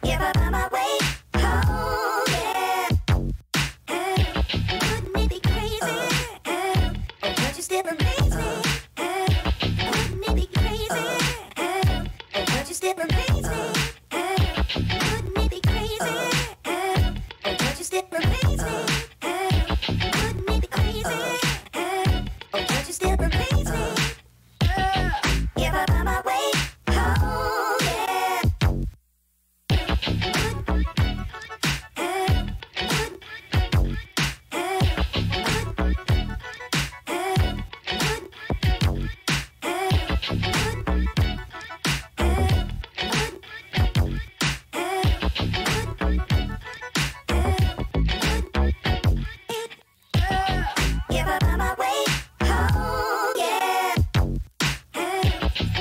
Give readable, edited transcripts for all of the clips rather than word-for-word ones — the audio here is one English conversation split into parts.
If I find my way home, yeah. Wouldn't it be crazy? Oh, don't you still amaze me? Wouldn't it be crazy? Oh, don't you still amaze me? Wouldn't it be crazy? Oh, don't you still amaze me? Wouldn't it be crazy? Oh, don't you still amaze me? If I find my way home, yeah. If I find my way home, yeah.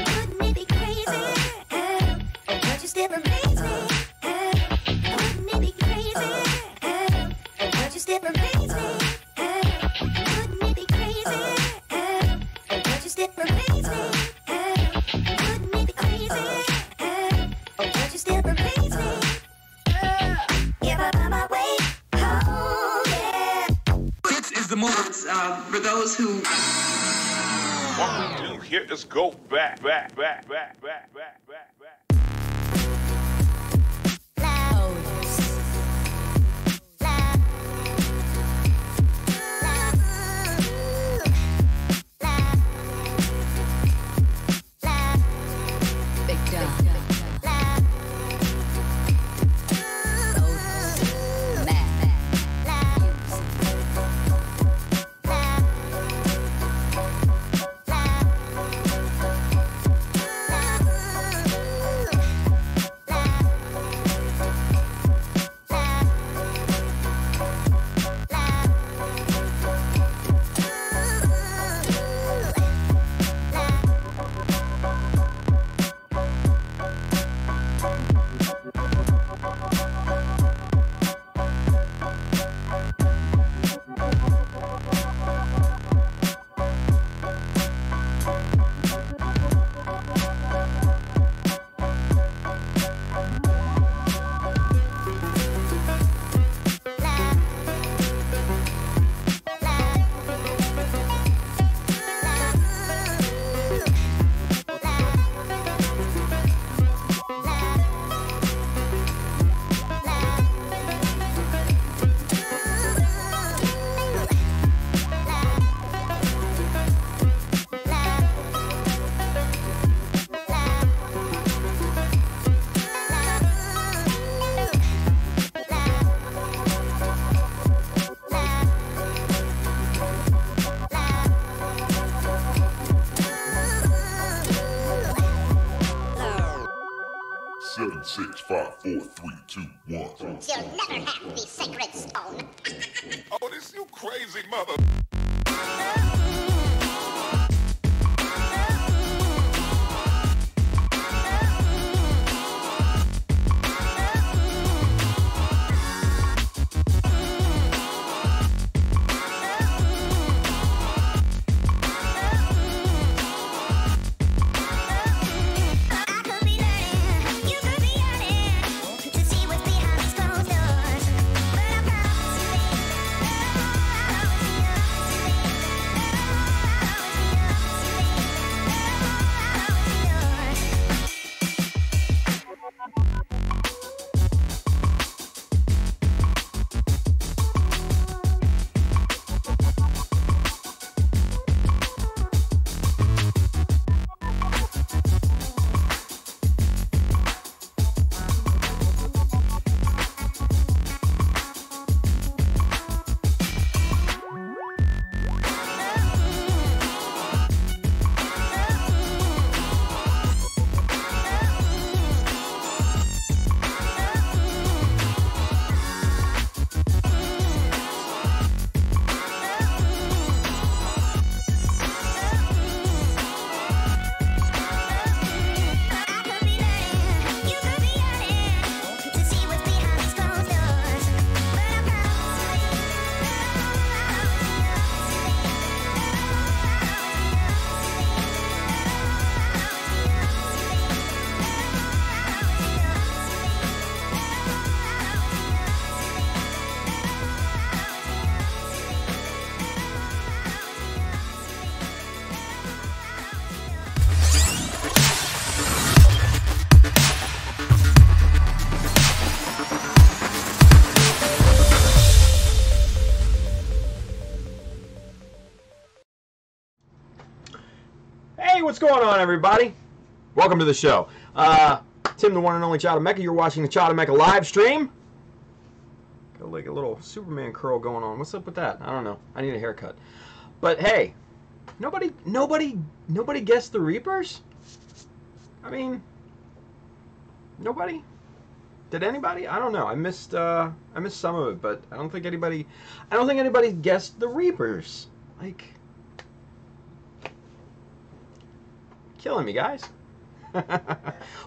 Wouldn't it be crazy? Oh, don't you still amaze me? Wouldn't it be crazy? Oh, don't you still amaze me? Wouldn't it be crazy? Oh, don't you still amaze me? Wouldn't it be crazy? Oh, don't you still amaze me? If I find my way home, yeah. This is the moment for those who. 1, 2, here is go back. Seven, 6, 5, 4, 3, 2, 1. You'll never have the sacred stone. Oh, this you crazy mother. I going on, everybody? Welcome to the show. Tim, the one and only Child of Mecha. You're watching the Child of Mecha live stream. Got like a little Superman curl going on. What's up with that? I don't know. I need a haircut. But hey, nobody guessed the Reapers? I mean, nobody? Did anybody? I don't know. I missed some of it, but I don't think anybody guessed the Reapers. Like, killing me, guys.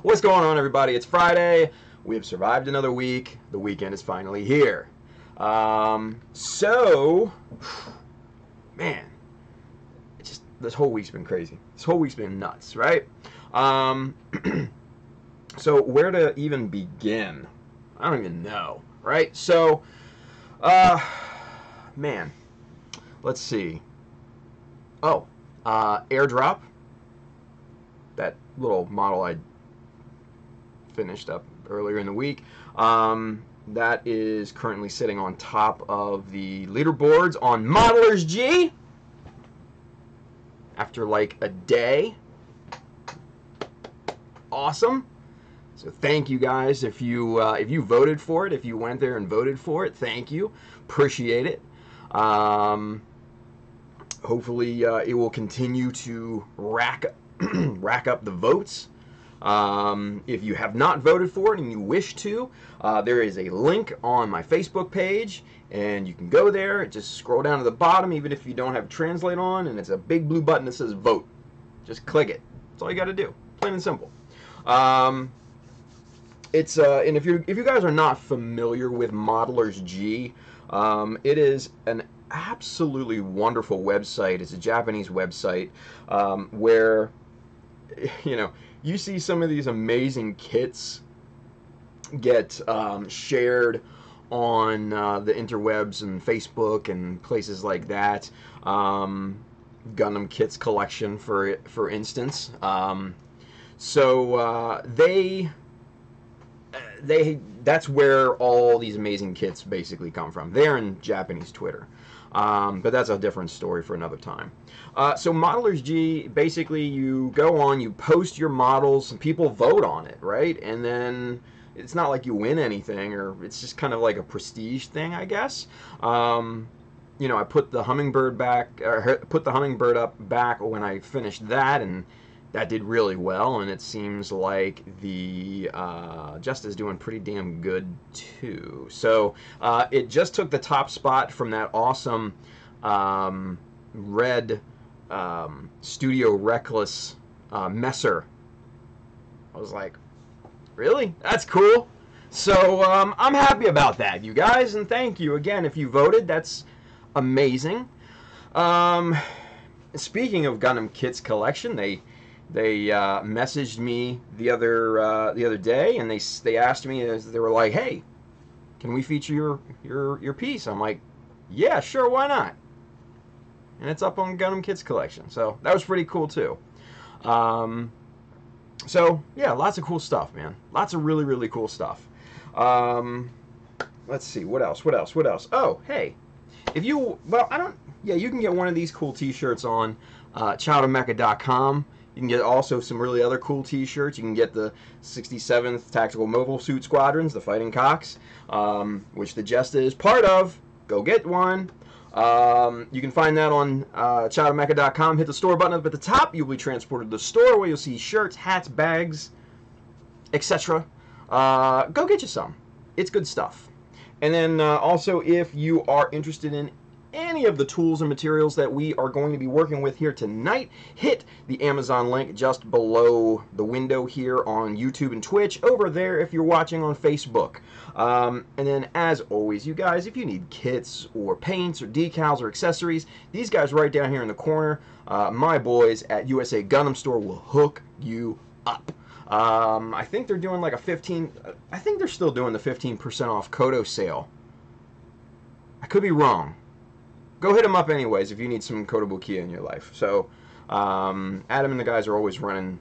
What's going on, everybody? It's Friday. We have survived another week. The weekend is finally here. So, man, it's just, this whole week's been crazy. This whole week's been nuts, right? So where to even begin? I don't even know, right? So, man, let's see. Oh, airdrop. That little model I finished up earlier in the week. That is currently sitting on top of the leaderboards on Modelers G. After like a day. Awesome. So thank you guys if you voted for it, if you went there and voted for it. Thank you, appreciate it. Hopefully it will continue to rack up the votes. If you have not voted for it and you wish to, there is a link on my Facebook page, and you can go there. Just scroll down to the bottom, even if you don't have Translate on, and it's a big blue button that says vote. Just click it. That's all you got to do. Plain and simple. It's and if you guys are not familiar with Modelers G, it is an absolutely wonderful website. It's a Japanese website where, you know, you see some of these amazing kits get shared on the interwebs and Facebook and places like that. Gundam Kits collection, for instance. So that's where all these amazing kits basically come from. They're in Japanese Twitter. But that's a different story for another time. So Modelers G, basically you go on, you post your models, and people vote on it, right? And then it's not like you win anything, or it's just kind of like a prestige thing, I guess. You know, I put the hummingbird up back when I finished that, and that did really well, and it seems like the Just is doing pretty damn good too. So it just took the top spot from that awesome red Studio Reckless Messer. I was like, really? That's cool. So I'm happy about that, you guys, and thank you again if you voted. That's amazing. Speaking of Gundam Kits collection, they messaged me the other day, and they asked me, they were like, hey, can we feature your piece? I'm like, yeah, sure, why not? And it's up on Gundam Kits collection, so that was pretty cool too. So yeah, lots of cool stuff, man. Lots of really, really cool stuff. Let's see, what else? Oh, hey, you can get one of these cool t-shirts on childofmecha.com. You can get also some really other cool t-shirts. You can get the 67th Tactical Mobile Suit Squadrons, the Fighting Cocks, which the Jesta is part of. Go get one. You can find that on childofmecha.com. Hit the store button up at the top. You'll be transported to the store where you'll see shirts, hats, bags, etc. Go get you some. It's good stuff. And then also, if you are interested in any of the tools and materials that we are going to be working with here tonight, hit the Amazon link just below the window here on YouTube and Twitch, over there if you're watching on Facebook. And then, as always, you guys, if you need kits or paints or decals or accessories, these guys right down here in the corner, my boys at USA Gundam Store, will hook you up. I think they're doing like I think they're still doing the 15% off Kodo sale. I could be wrong. Go hit them up anyways if you need some Kotobukiya in your life. So Adam and the guys are always running,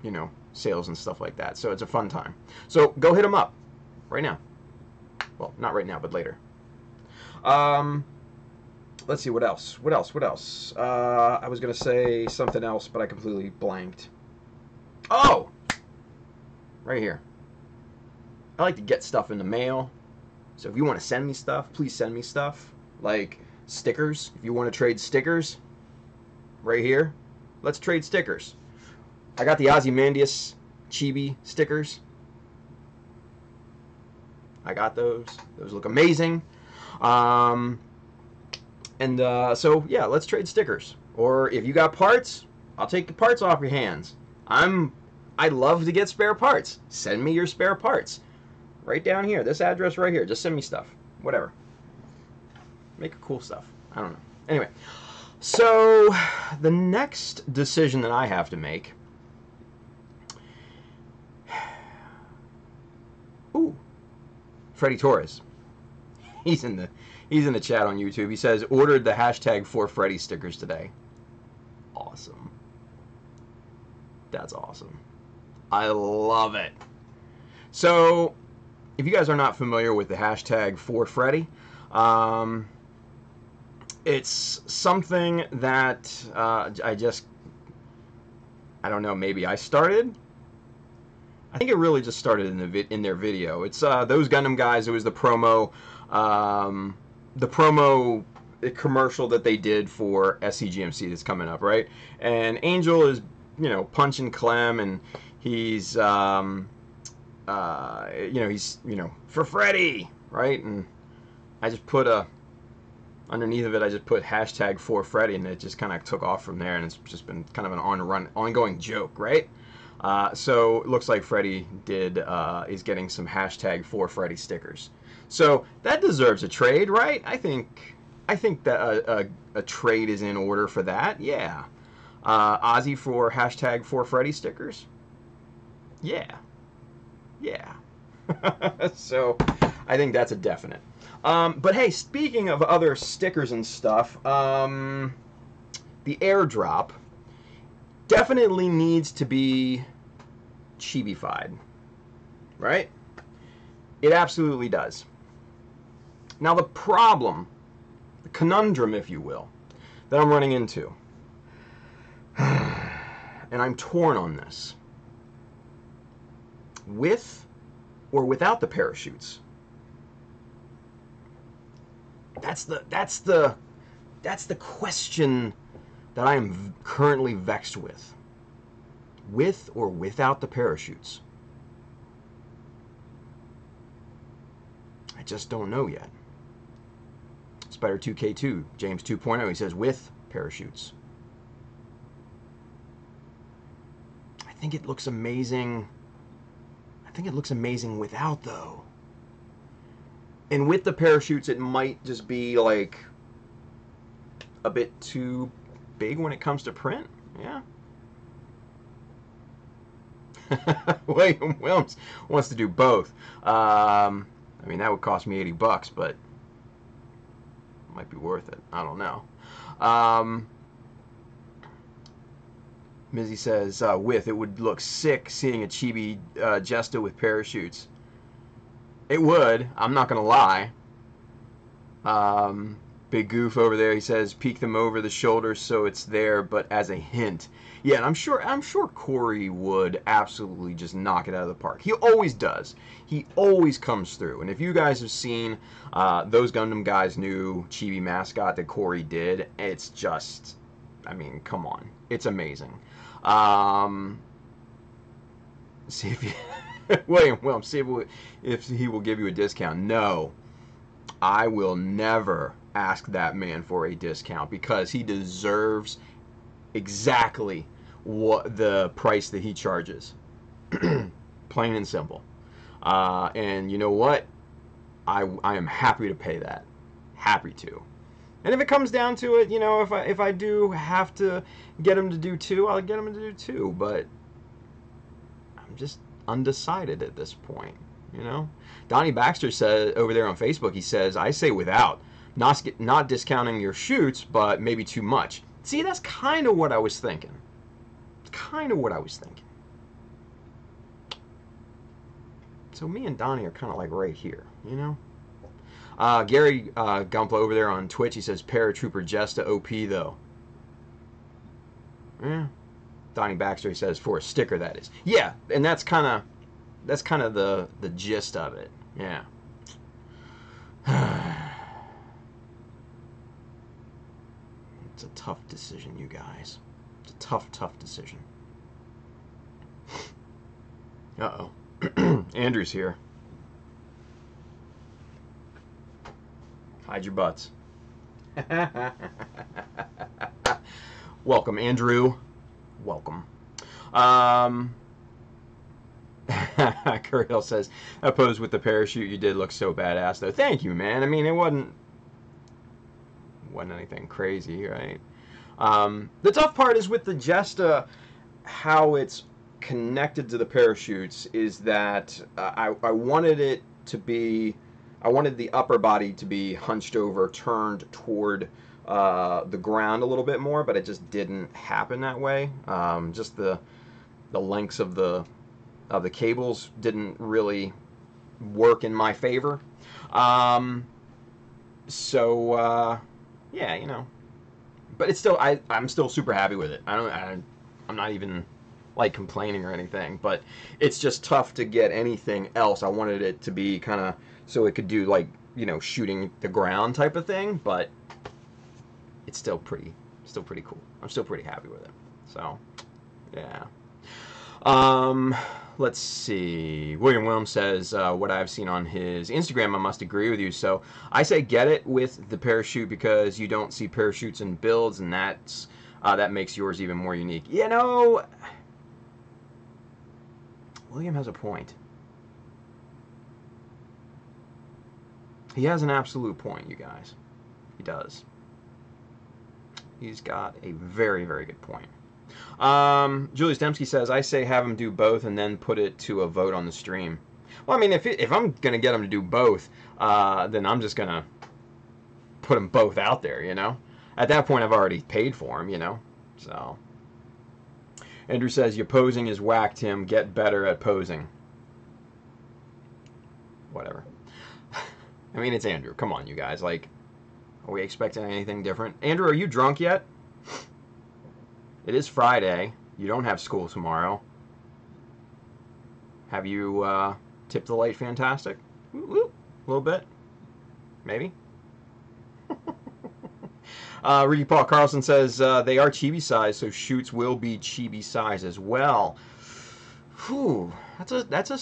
you know, sales and stuff like that. So it's a fun time. So go hit them up right now. Well, not right now, but later. let's see, what else? What else? I was going to say something else, but I completely blanked. Oh! Right here. I like to get stuff in the mail. So if you want to send me stuff, please send me stuff. Like stickers. If you want to trade stickers, right here. Let's trade stickers. I got the Ozymandias Chibi stickers. I got those. Those look amazing. So yeah, let's trade stickers. Or if you got parts, I'll take the parts off your hands. I love to get spare parts. Send me your spare parts. Right down here, this address right here. Just send me stuff. Whatever. Make cool stuff. I don't know. Anyway, so the next decision that I have to make. Ooh, Freddie Torres. He's in the chat on YouTube. He says ordered the hashtag for Freddie stickers today. Awesome. That's awesome. I love it. So, if you guys are not familiar with the hashtag for Freddie, it's something that I don't know, maybe I started. I think it really just started in their video. It's those Gundam guys. It was the promo commercial that they did for SCGMC that's coming up, right? And Angel is, you know, punching Clem, and he's, he's, for Freddy, right? And I just put underneath of it, I just put hashtag for Freddy, and it just kind of took off from there, and it's just been kind of an ongoing joke, right? So it looks like Freddy is getting some hashtag for Freddy stickers. So that deserves a trade, right? I think that a trade is in order for that. Yeah. Ozzy for hashtag for Freddy stickers. Yeah. Yeah. So I think that's a definite. But hey, speaking of other stickers and stuff, the airdrop definitely needs to be chibified, right? It absolutely does. Now the problem, the conundrum, if you will, that I'm running into, and I'm torn on this, with or without the parachutes. That's the question that I am currently vexed with or without the parachutes. I just don't know yet. Spider2K2, James 2.0, he says with parachutes. I think it looks amazing. I think it looks amazing without, though. And with the parachutes, it might just be like a bit too big when it comes to print. Yeah. William Wilms wants to do both. I mean, that would cost me $80, but it might be worth it. I don't know. Mizzy says, it would look sick seeing a chibi Jesta with parachutes. It would. I'm not going to lie. Big Goof over there, he says, peek them over the shoulders so it's there, but as a hint. Yeah, and I'm sure Corey would absolutely just knock it out of the park. He always does. He always comes through. And if you guys have seen those Gundam guys' new chibi mascot that Corey did, it's just, I mean, come on. It's amazing. See if you... William, see if he will give you a discount. No. I will never ask that man for a discount because he deserves exactly what the price that he charges. Plain and simple. And you know what? I am happy to pay that. Happy to. And if it comes down to it, you know, if I do have to get him to do two, I'll get him to do two. But I'm just undecided at this point, you know. Donnie Baxter said over there on Facebook, he says, I say without, not discounting your shoots, but maybe too much. See, that's kind of what I was thinking. So me and Donnie are kind of like right here, you know. Gary Gumpla over there on Twitch, he says Paratrooper Jesta OP though. Yeah. Donnie Baxter, he says for a sticker, that is. Yeah, and that's kind of the gist of it. Yeah. It's a tough decision, you guys. It's a tough decision. Uh-oh. Andrew's here. Hide your butts. Welcome, Andrew. Welcome. Kirill says, that pose with the parachute you did look so badass, though. Thank you, man. I mean, it wasn't anything crazy, right? The tough part is with the Jesta, how it's connected to the parachutes is that I wanted it to be, I wanted the upper body to be hunched over, turned toward the ground a little bit more, but it just didn't happen that way. Just the lengths of the cables didn't really work in my favor. So yeah, you know, but it's still, I'm still super happy with it. I'm not even like complaining or anything, but it's just tough to get anything else. I wanted it to be kind of so it could do like, you know, shooting the ground type of thing, but it's still pretty cool. I'm still pretty happy with it. So yeah. Let's see. William Williams says, what I've seen on his Instagram, I must agree with you. So I say get it with the parachute because you don't see parachutes in builds, and that's that makes yours even more unique. You know, William has a point. He has an absolute point, you guys. He does. He's got a very, very good point. Julius Dembski says, I say have him do both and then put it to a vote on the stream. Well, I mean, if I'm going to get him to do both, then I'm just going to put them both out there, you know? At that point, I've already paid for them, you know? So, Andrew says, your posing is whack, Tim. Get better at posing. Whatever. I mean, it's Andrew. Come on, you guys. Like, are we expecting anything different? Andrew, are you drunk yet? It is Friday. You don't have school tomorrow. Have you tipped the late fantastic? Woo woo. A little bit. Maybe. Ricky Paul Carlson says they are chibi size, so shoots will be chibi size as well. Whew. That's a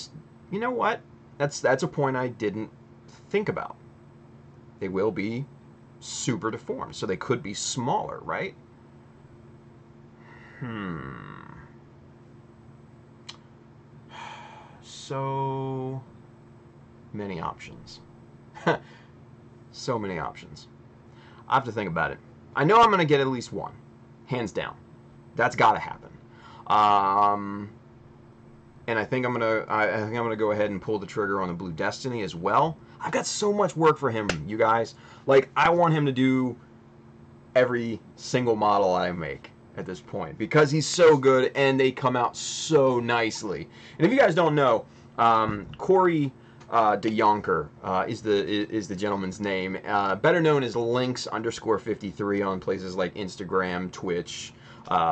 you know what? That's a point I didn't think about. They will be super deformed, so they could be smaller, right? So many options. So many options. I have to think about it. I know I'm going to get at least one. Hands down. That's got to happen. And I think I'm going to go ahead and pull the trigger on the Blue Destiny as well. I've got so much work for him, you guys. Like, I want him to do every single model I make at this point because he's so good and they come out so nicely. And if you guys don't know, Corey DeYonker is the gentleman's name, better known as Lynx_53 on places like Instagram, Twitch,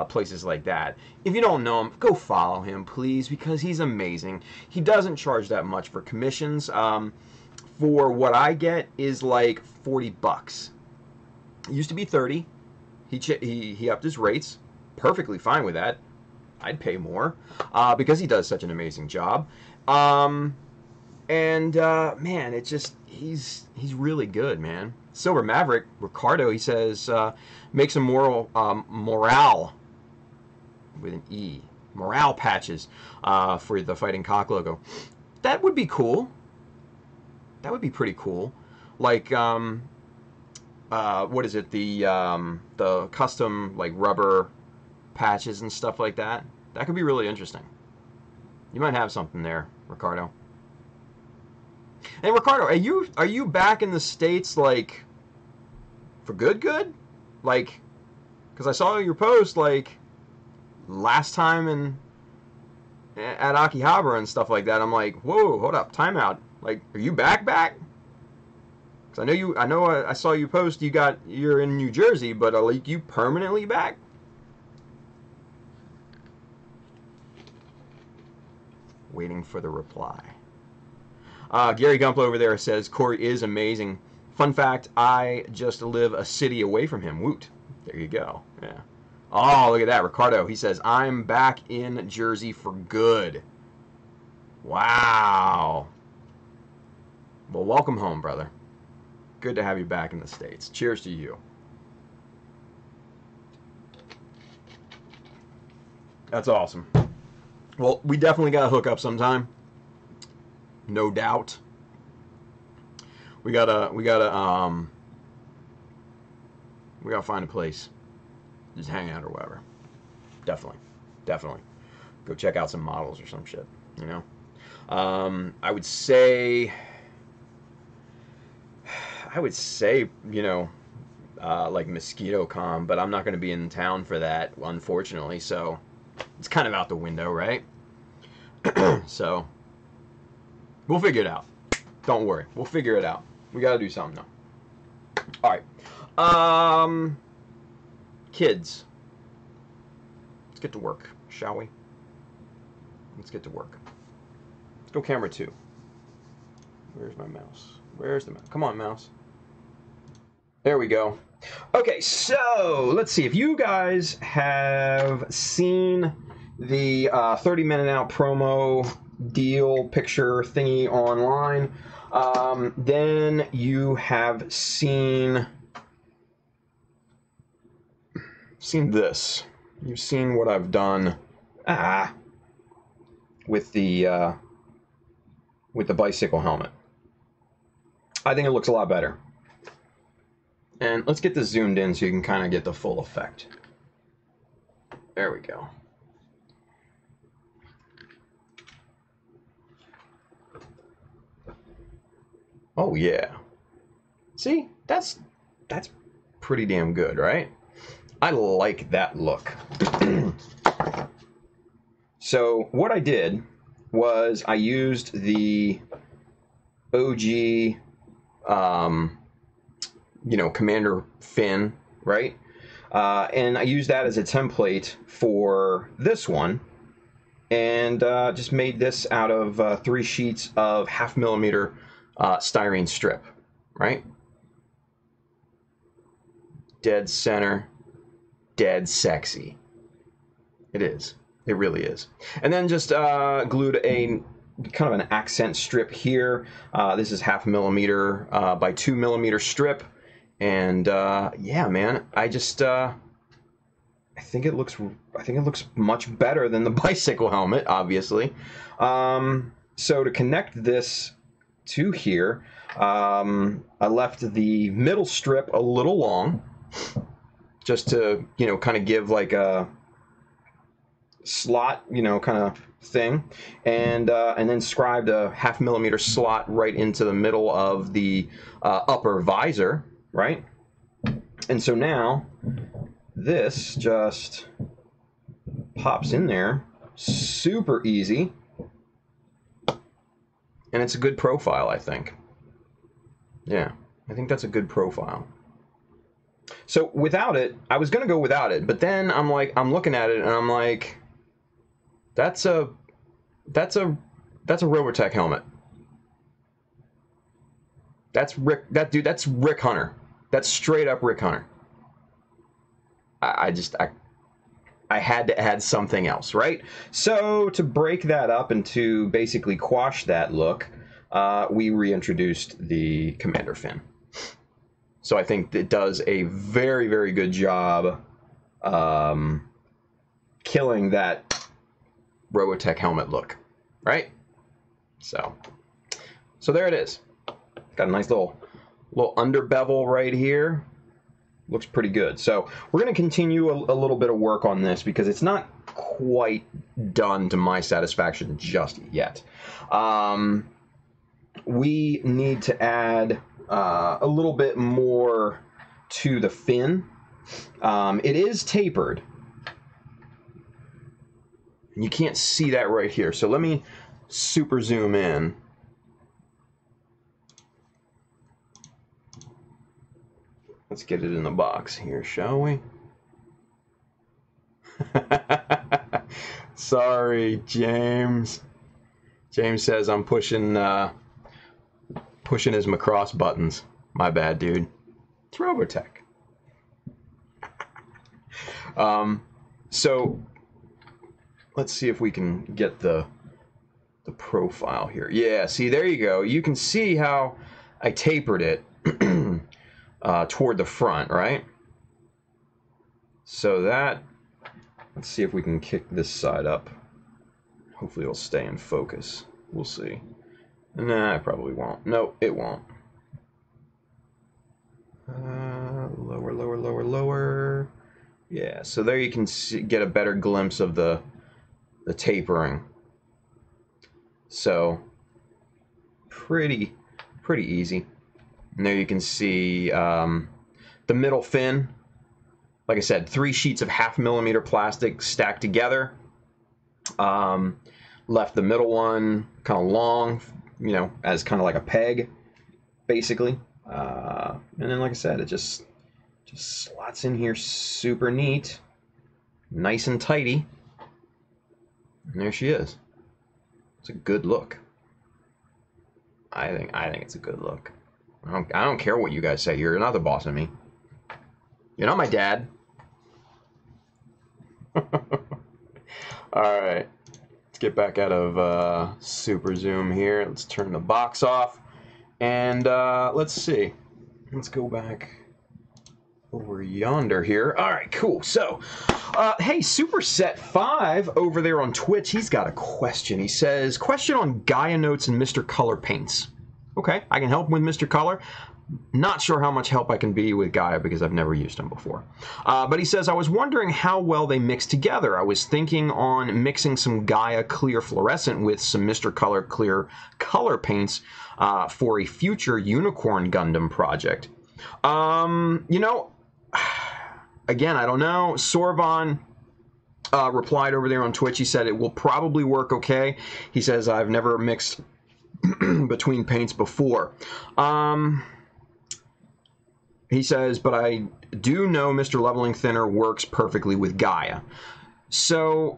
places like that. If you don't know him, go follow him, please, because he's amazing. He doesn't charge that much for commissions. For what I get is like $40. It used to be 30. He upped his rates. Perfectly fine with that. I'd pay more because he does such an amazing job. Man, it just he's really good, man. Silver Maverick Ricardo, he says, make some morale with an E, morale patches for the Fighting Cock logo. That would be cool. That would be pretty cool. Like what is it? The custom like rubber patches and stuff like that. That could be really interesting. You might have something there, Ricardo. And Ricardo, are you back in the States like for good? Like, because I saw your post like last time at Akihabara and stuff like that. I'm like, whoa, hold up, time out. Like, are you back? Because I saw you post you're in New Jersey, but are you permanently back? Waiting for the reply. Gary Gumpel over there says, Corey is amazing. Fun fact, I just live a city away from him. Woot. There you go. Yeah. Oh, look at that. Ricardo, he says, I'm back in Jersey for good. Wow. Well, welcome home, brother. Good to have you back in the States. Cheers to you. That's awesome. Well, we definitely got to hook up sometime. No doubt. We gotta find a place. Just hang out or whatever. Definitely. Go check out some models or some shit, you know? I would say, you know, like MosquitoCon, but I'm not going to be in town for that, unfortunately, so it's kind of out the window, right? So, we'll figure it out. Don't worry. We'll figure it out. We got to do something, though. All right. Kids. Let's get to work, shall we? Let's get to work. Let's go camera 2. Where's my mouse? Where's the mouse? Come on, mouse. There we go. Okay, so let's see. If you guys have seen the 30-minute out promo deal picture thingy online, then you have seen this. You've seen what I've done with the bicycle helmet. I think it looks a lot better. And let's get this zoomed in so you can kind of get the full effect. There we go. Oh yeah. See? That's pretty damn good, right? I like that look. So what I did was I used the OG you know, Commander fin, right? And I used that as a template for this one, and just made this out of 3 sheets of 0.5 millimeter styrene strip, right? Dead center, dead sexy. It is. It really is. And then just glued a kind of an accent strip here. This is 0.5 millimeter by 2 millimeter strip. And yeah, man, I think it looks much better than the bicycle helmet, obviously. So to connect this to here, I left the middle strip a little long, just to, you know, kind of give like a slot, you know, kind of thing, and then scribed a 0.5 millimeter slot right into the middle of the upper visor. Right? And so now this just pops in there super easy, and it's a good profile, I think. Yeah, I think that's a good profile. So without it, I was gonna go without it, but then I'm looking at it and I'm like, that's a Robotech helmet. That's Rick Hunter. That's straight up Rick Hunter. I had to add something else, right? So to break that up and to basically quash that look, we reintroduced the Commander fin. So I think it does a very, very good job killing that Robotech helmet look, right? So there it is. Got a nice little under bevel right here. Looks pretty good. So we're going to continue a little bit of work on this because it's not quite done to my satisfaction just yet. We need to add a little bit more to the fin. It is tapered. You can't see that right here. So let me super zoom in. Let's get it in the box here, shall we? Sorry, James. James says I'm pushing his macross buttons. My bad, dude. It's Robotech. So let's see if we can get the profile here. Yeah, see, there you go. You can see how I tapered it toward the front, right? So that, let's see if we can kick this side up. Hopefully it'll stay in focus. We'll see. Nah, it probably won't. No, it won't. Lower, lower, lower, lower. Yeah, so there you can see, get a better glimpse of the tapering. So, pretty easy. And there you can see the middle fin. Like I said, 3 sheets of 0.5 millimeter plastic stacked together. Left the middle one kind of long, you know, as kind of like a peg, basically. And then, like I said, it just slots in here super neat, nice and tidy. And there she is. It's a good look. I think it's a good look. I don't care what you guys say. You're not the boss of me. You're not my dad. All right. Let's get back out of super zoom here. Let's turn the box off. And let's see. Let's go back over yonder here. All right, cool. So, hey, Superset5 over there on Twitch, he's got a question. He says, question on Gaia Notes and Mr. Color paints. Okay, I can help with Mr. Color. Not sure how much help I can be with Gaia because I've never used them before. But he says, I was wondering how well they mix together. I was thinking on mixing some Gaia Clear Fluorescent with some Mr. Color Clear color paints for a future Unicorn Gundam project. You know, again, I don't know. Sorvon replied over there on Twitch. He said it will probably work okay. He says, I've never mixed between paints before. He says, but I do know Mr. Leveling Thinner works perfectly with Gaia. So,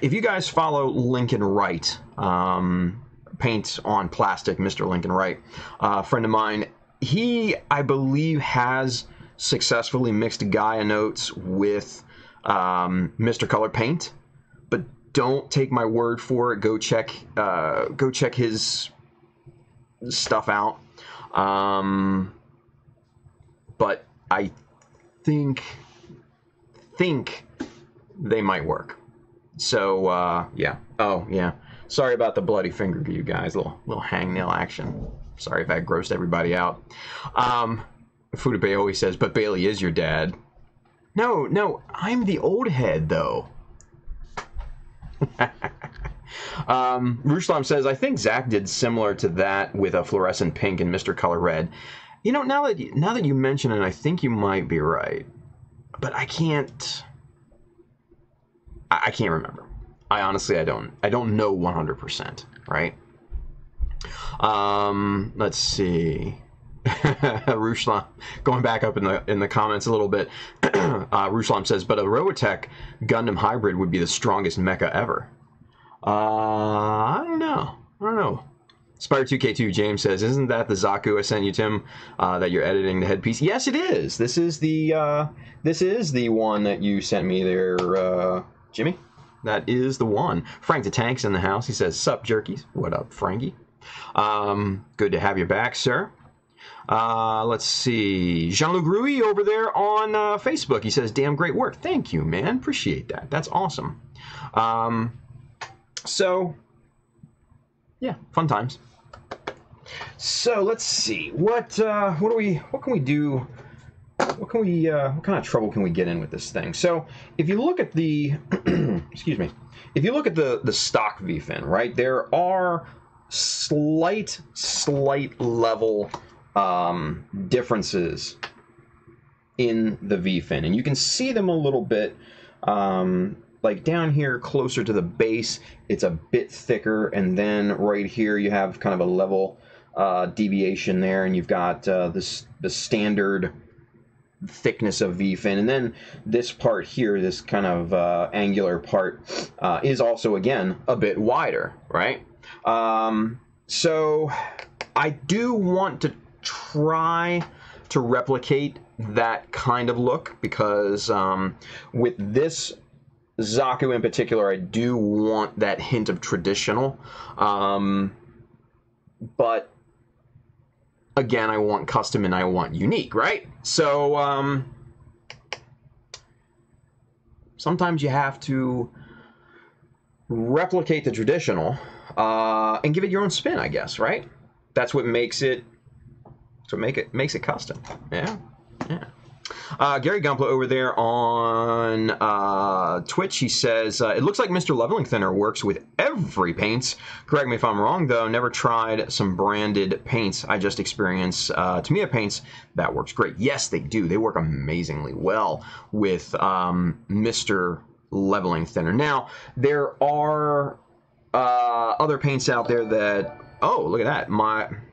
if you guys follow Lincoln Wright, paint on plastic, Mr. Lincoln Wright, a friend of mine, he, I believe, has successfully mixed Gaia Notes with Mr. Color paint. But don't take my word for it. Go check his stuff out. But I think they might work. So yeah. Oh yeah. Sorry about the bloody finger view, guys. Little hangnail action. Sorry if I grossed everybody out. Fudabe always says, but Bailey is your dad. No, I'm the old head though. Ruslam says, I think Zach did similar to that with a fluorescent pink and Mr. Color Red. You know, now that you mention it, I think you might be right. But I can't remember. I honestly, I don't know 100%, right? Let's see. Ruslam, going back up in the comments a little bit, Ruslam says, but a Robotech Gundam hybrid would be the strongest mecha ever. I don't know. Spire2K2 James says, isn't that the Zaku I sent you, Tim, that you're editing the headpiece? Yes, it is. This is the one that you sent me there, Jimmy. That is the one. Frank the Tank's in the house. He says, sup, jerkies. What up, Frankie? Good to have you back, sir. Let's see. Jean-Luc Rui over there on Facebook. He says, damn great work. Thank you, man. Appreciate that. That's awesome. So, yeah, fun times. So let's see. What kind of trouble can we get in with this thing? So if you look at the excuse me, if you look at the stock VFin, right, there are slight level differences in the VFin, and you can see them a little bit. Like down here closer to the base, it's a bit thicker, and then right here you have kind of a level deviation there, and you've got the standard thickness of V-fin, and then this part here, this kind of angular part, is also again a bit wider, right? So I do want to try to replicate that kind of look, because with this Zaku in particular, I do want that hint of traditional, but again, I want custom and I want unique, right? So sometimes you have to replicate the traditional and give it your own spin, I guess, right? That's what makes it. That's what makes it custom. Yeah, yeah. Gary Gumpla over there on Twitch, he says, it looks like Mr. Leveling Thinner works with every paints. Correct me if I'm wrong, though. Never tried some branded paints. I just experience Tamiya paints. That works great. Yes, they do. They work amazingly well with Mr. Leveling Thinner. Now, there are other paints out there that... Oh, look at that.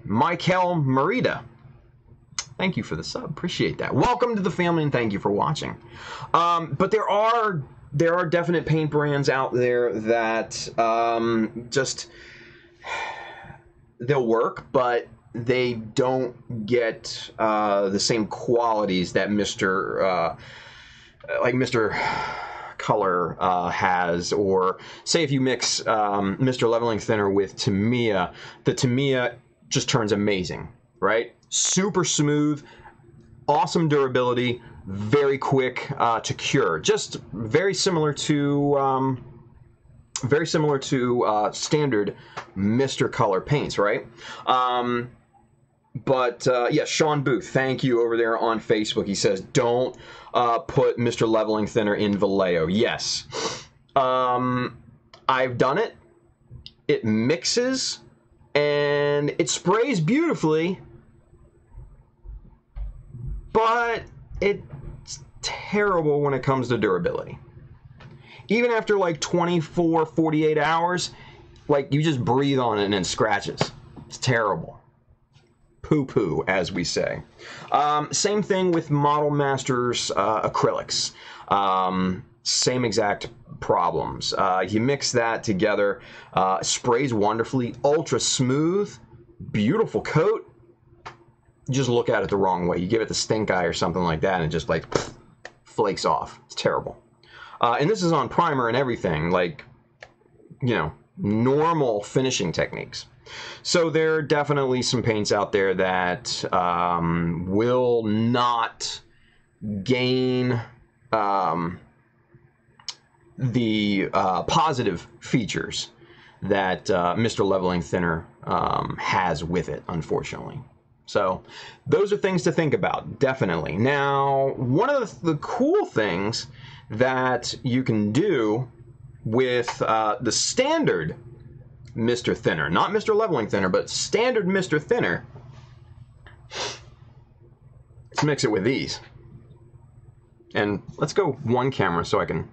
Michael Merida. Thank you for the sub. Appreciate that. Welcome to the family, and thank you for watching. But there are definite paint brands out there that just they'll work, but they don't get the same qualities that Mr. Color has, or say if you mix Mr. Leveling Thinner with Tamiya, the Tamiya just turns amazing, right? Super smooth, awesome durability, very quick to cure. Just very similar to standard Mr. Color paints, right? But yeah, Sean Booth, thank you over there on Facebook. He says, don't put Mr. Leveling Thinner in Vallejo. Yes. I've done it. It mixes and it sprays beautifully, but it's terrible when it comes to durability. Even after like 24, 48 hours, like you just breathe on it and it scratches. It's terrible. Poo-poo, as we say. Same thing with Model Masters acrylics. Same exact problems. You mix that together, sprays wonderfully, ultra smooth, beautiful coat. You just look at it the wrong way. You give it the stink eye or something like that, and it just like flakes off. It's terrible. And this is on primer and everything, like, you know, normal finishing techniques. So there are definitely some paints out there that will not gain the positive features that Mr. Leveling Thinner has with it, unfortunately. So those are things to think about, definitely. Now, one of the cool things that you can do with the standard Mr. Thinner, not Mr. Leveling Thinner, but standard Mr. Thinner, let's mix it with these. And let's go one camera so I can...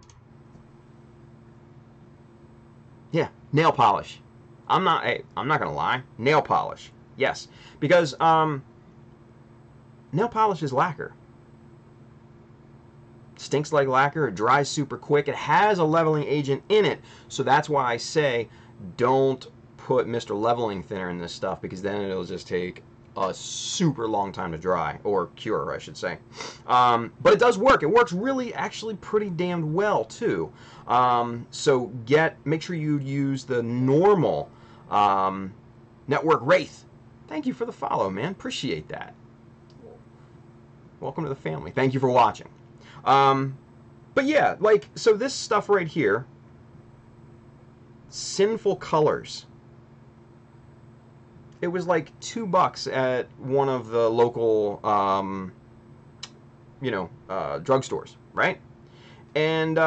Yeah, nail polish. I'm not gonna lie, nail polish. Yes, because nail polish is lacquer. Stinks like lacquer, it dries super quick, it has a leveling agent in it, so that's why I say don't put Mr. Leveling Thinner in this stuff, because then it'll just take a super long time to dry, or cure, I should say. But it does work. It works really, actually pretty damned well, too. So make sure you use the normal Network Wraith. Thank you for the follow, man. Appreciate that. Welcome to the family. Thank you for watching. But yeah, like, so this stuff right here, Sinful Colors. It was like $2 at one of the local, drugstores, right? And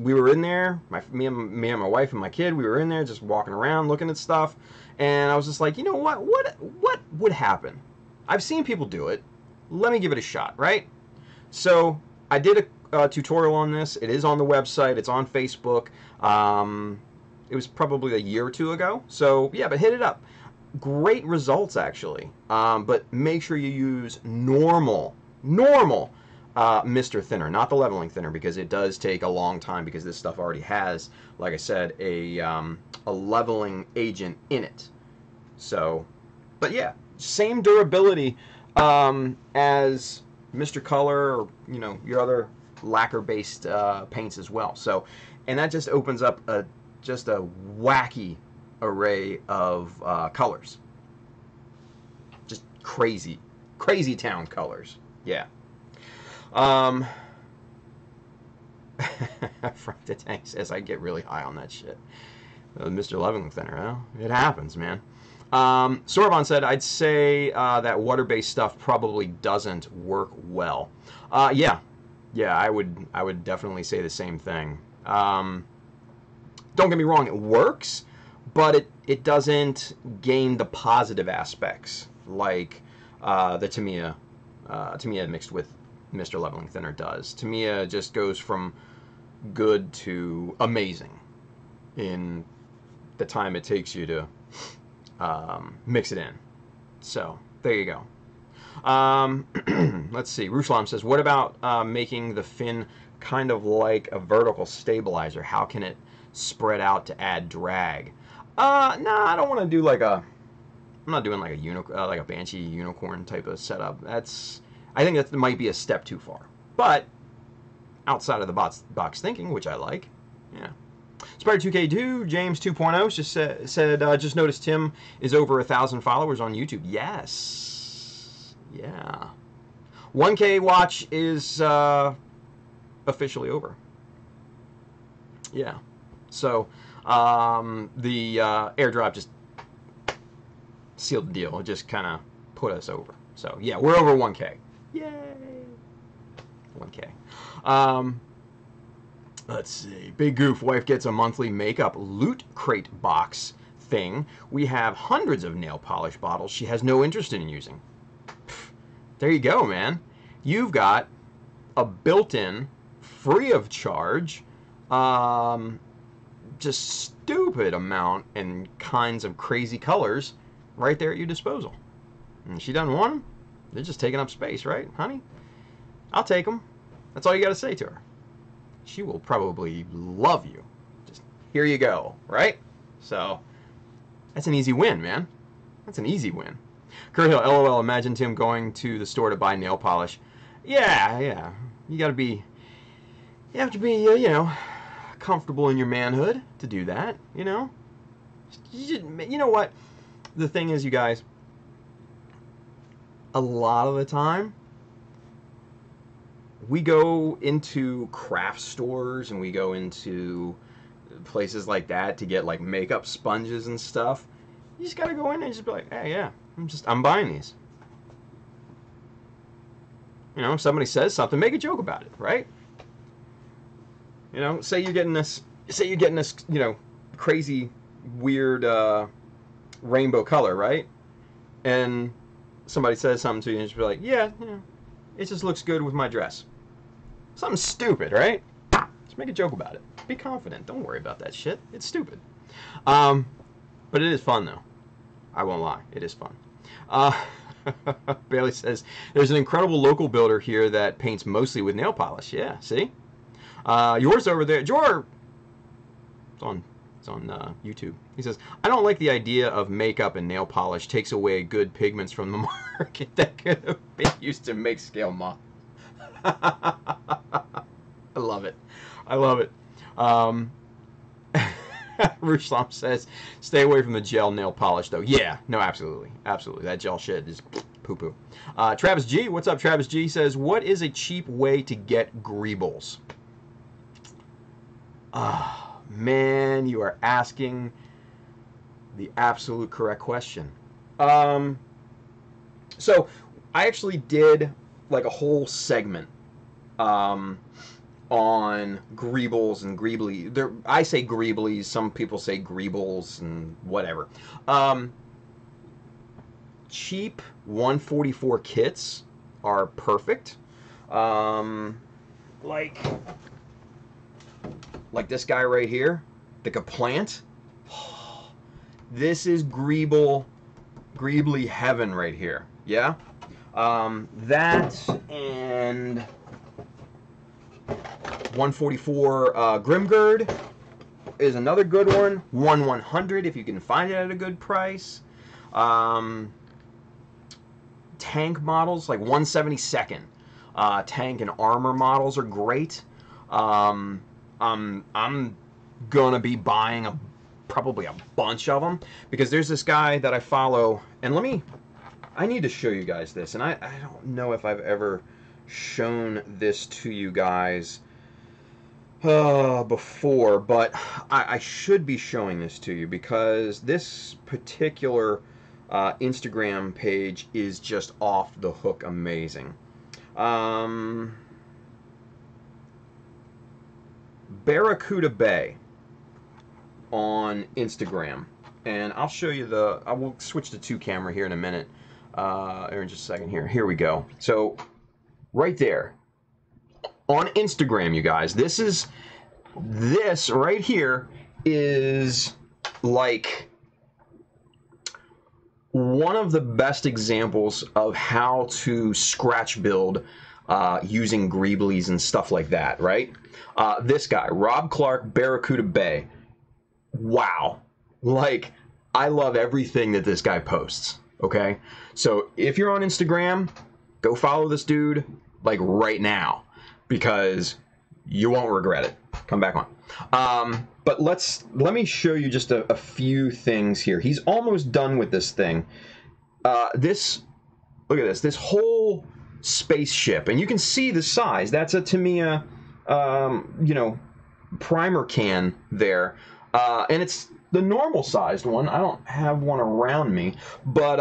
we were in there, me and my wife and my kid, we were in there just walking around looking at stuff, and I was just like, you know what would happen? I've seen people do it. Let me give it a shot, right? So I did a tutorial on this. It is on the website. It's on Facebook. It was probably a year or two ago. So yeah, but hit it up. great results actually. But make sure you use normal Mr. Thinner, not the leveling thinner, because it does take a long time because this stuff already has, like I said, a leveling agent in it. So, but yeah, same durability as Mr. Color, or, you know, your other lacquer-based paints as well. So, and that just opens up just a wacky array of colors. Just crazy town colors. Yeah. Frank the Tank says I get really high on that shit. Mr. Leveling Thinner, huh? It happens, man. Sorvon said, I'd say that water-based stuff probably doesn't work well. Yeah, I would definitely say the same thing. Don't get me wrong, it works, but it doesn't gain the positive aspects like the Tamiya mixed with Mr. Leveling Thinner does. Tamiya just goes from good to amazing in the time it takes you to mix it in. So there you go. Let's see. Ruslam says, what about making the fin kind of like a vertical stabilizer? How can it spread out to add drag? Nah, I don't want to do like a... I'm not doing like a Banshee unicorn type of setup. I think that might be a step too far. But outside of the box thinking, which I like, yeah. Spider2K2, James 2.0 just said, just noticed Tim is over 1,000 followers on YouTube. Yes. Yeah. 1K watch is officially over. Yeah. So the airdrop just sealed the deal. It just kind of put us over. So yeah, we're over 1K. Yay! 1K. Let's see. Big Goof. Wife gets a monthly makeup loot crate box thing. We have hundreds of nail polish bottles she has no interest in using. Pfft, there you go, man. You've got a built-in, free of charge, just stupid amount and kinds of crazy colors right there at your disposal. And she doesn't want them. They're just taking up space, right, honey? I'll take them. That's all you got to say to her. She will probably love you. Just, here you go, right? So, that's an easy win, man. That's an easy win. Kurt Hill, LOL, imagine Tim going to the store to buy nail polish. Yeah. You have to be, you know, comfortable in your manhood to do that, you know? You know what? The thing is, you guys, a lot of the time, we go into craft stores and we go into places like that to get like makeup sponges and stuff. You just gotta go in and just be like, hey, yeah, I'm buying these. You know, if somebody says something, make a joke about it, right? You know, say you're getting this, you know, crazy, weird rainbow color, right? And somebody says something to you and just be like, yeah, it just looks good with my dress. Something stupid, right? Just make a joke about it. Be confident. Don't worry about that shit. It's stupid. But it is fun, though. I won't lie. It is fun. Bailey says, there's an incredible local builder here that paints mostly with nail polish. Yeah, see? Yours over there. Jor! It's on YouTube. He says, I don't like the idea of makeup and nail polish takes away good pigments from the market that could have been used to make scale moth. I love it. I love it. Ruslam says, stay away from the gel nail polish, though. Yeah, no, absolutely. Absolutely. That gel shit is poo-poo. Travis G, what's up, Travis G, says, what is a cheap way to get greebles? Man, you are asking the absolute correct question. So, I actually did like a whole segment on greebles and greeblies. I say greeblies, some people say greebles and whatever. Cheap 144 kits are perfect. Like this guy right here, the Kaplant. This is Greeble Greeble heaven right here. Yeah? That and 144 Grimgird is another good one. 100 if you can find it at a good price. Tank models, like 172nd. Tank and armor models are great. I'm gonna be buying probably a bunch of them because there's this guy that I follow, and I need to show you guys this, and I don't know if I've ever shown this to you guys before, but I should be showing this to you because this particular Instagram page is just off the hook amazing. Barracuda Bay on Instagram, and I'll show you I will switch to 2 camera here in a minute, or in just a second here. Here we go. So right there on Instagram, you guys, this right here is like one of the best examples of how to scratch build using greebles and stuff like that, right? This guy, Rob Clark, Barracuda Bay. Wow. Like, I love everything that this guy posts, okay? So if you're on Instagram, go follow this dude, like, right now, because you won't regret it. Come back on. But let me show you just a few things here. He's almost done with this thing. Look at this whole spaceship, and you can see the size. That's a Tamiya, primer can there, and it's the normal sized one. I don't have one around me, but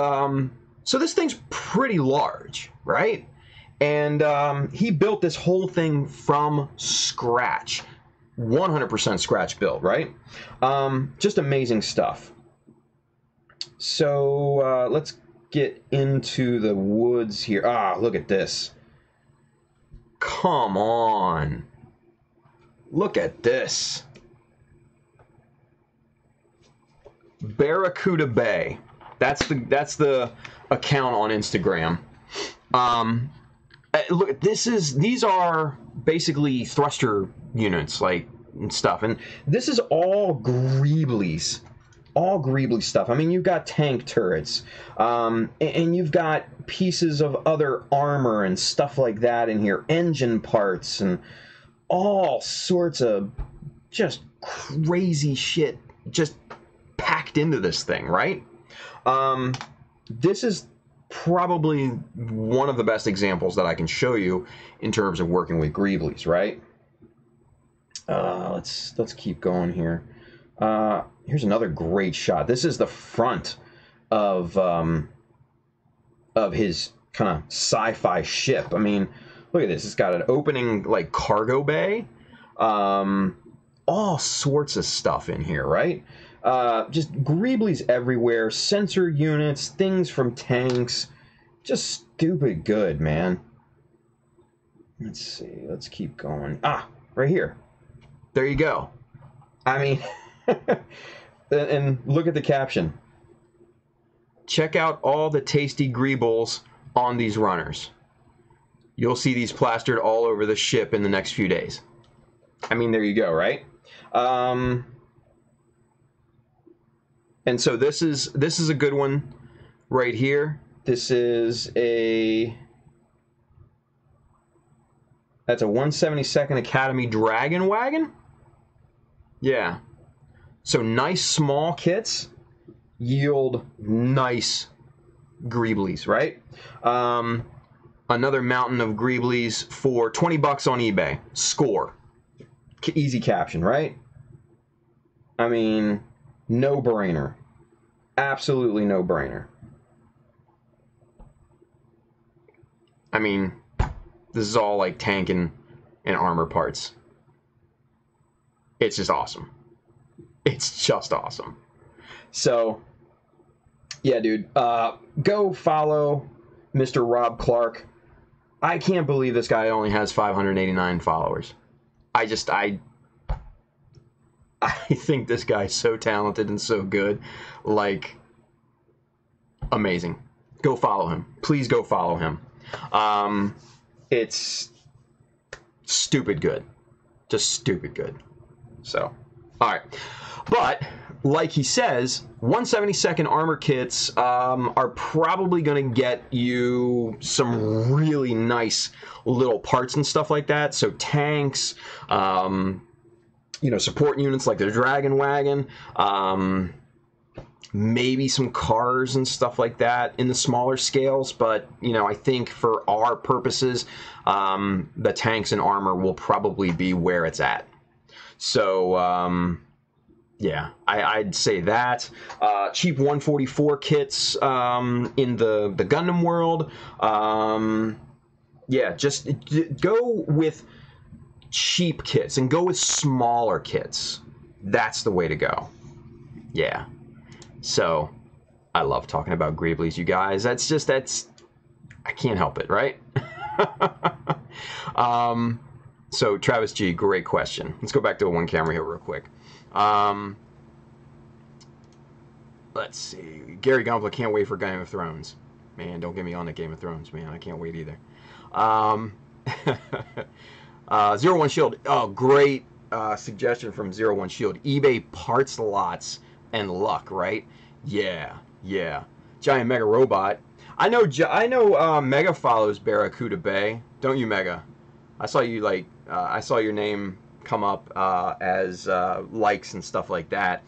so this thing's pretty large, right? And he built this whole thing from scratch. 100% scratch built, right? Just amazing stuff. So let's get into the woods here. Ah, look at this. Come on. Look at this. Barracuda Bay. That's the account on Instagram. Look, these are basically thruster units, like, and stuff, and this is all greebles, stuff. I mean, you've got tank turrets, and you've got pieces of other armor and stuff like that in here, engine parts, and all sorts of just crazy shit just packed into this thing, right? This is probably one of the best examples that I can show you in terms of working with greebles, right? Let's keep going here. Here's another great shot. This is the front of his kind of sci-fi ship. I mean, look at this. It's got an opening like cargo bay. All sorts of stuff in here, right? Just greebles everywhere, sensor units, things from tanks. Just stupid good, man. Let's see. Let's keep going. Ah, right here. There you go. I mean, and look at the caption. Check out all the tasty greebles on these runners. You'll see these plastered all over the ship in the next few days. I mean, there you go, right? And so this is a good one right here. That's a 172nd Academy Dragon Wagon. Yeah. So nice small kits yield nice greebles, right? Another mountain of greebles for 20 bucks on eBay. Score. Easy caption, right? I mean, no-brainer. Absolutely no-brainer. I mean, this is all like tank and armor parts. It's just awesome. It's just awesome. So, yeah, dude. Go follow Mr. Rob Clark. I can't believe this guy only has 589 followers. I think this guy's so talented and so good. Like, amazing. Go follow him. Please go follow him. It's stupid good. Just stupid good. So, alright. But, like he says, 172nd armor kits are probably going to get you some really nice little parts and stuff like that. So tanks, you know, support units like the Dragon Wagon, maybe some cars and stuff like that in the smaller scales. But, you know, I think for our purposes, the tanks and armor will probably be where it's at. So, yeah, I'd say that. Cheap 144 kits in the Gundam world. Yeah, just go with cheap kits and go with smaller kits. That's the way to go. Yeah. So, I love talking about Greebles, you guys. I can't help it, right? So, Travis G, great question. Let's go back to a one camera here real quick. Let's see. Gary Gumpler, can't wait for Game of Thrones. Man, don't get me on the Game of Thrones, man. I can't wait either. 01 Shield. Oh, great suggestion from 01 Shield. eBay parts lots and luck, right? Yeah, yeah. Giant Mega Robot. I know Mega follows Barracuda Bay. Don't you, Mega? I saw you, like, I saw your name come up as likes and stuff like that.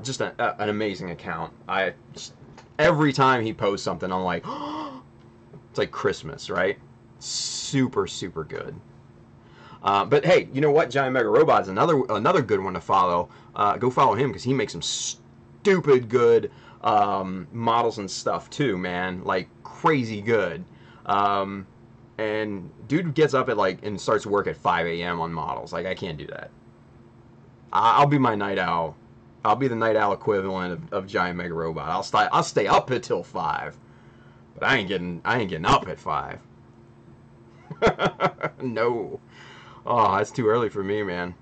Just an amazing account. Every time he posts something, I'm like, oh, it's like Christmas, right? Super, super good. But hey, you know what? Giant Mega Robot's another good one to follow. Go follow him because he makes some stupid good models and stuff too, man. Like crazy good. And dude gets up at and starts work at 5 a.m. on models. Like I can't do that. I'll be my night owl. I'll be the night owl equivalent of Giant Mega Robot. I'll stay up until 5, but I ain't getting up at 5. No. Oh, that's too early for me, man.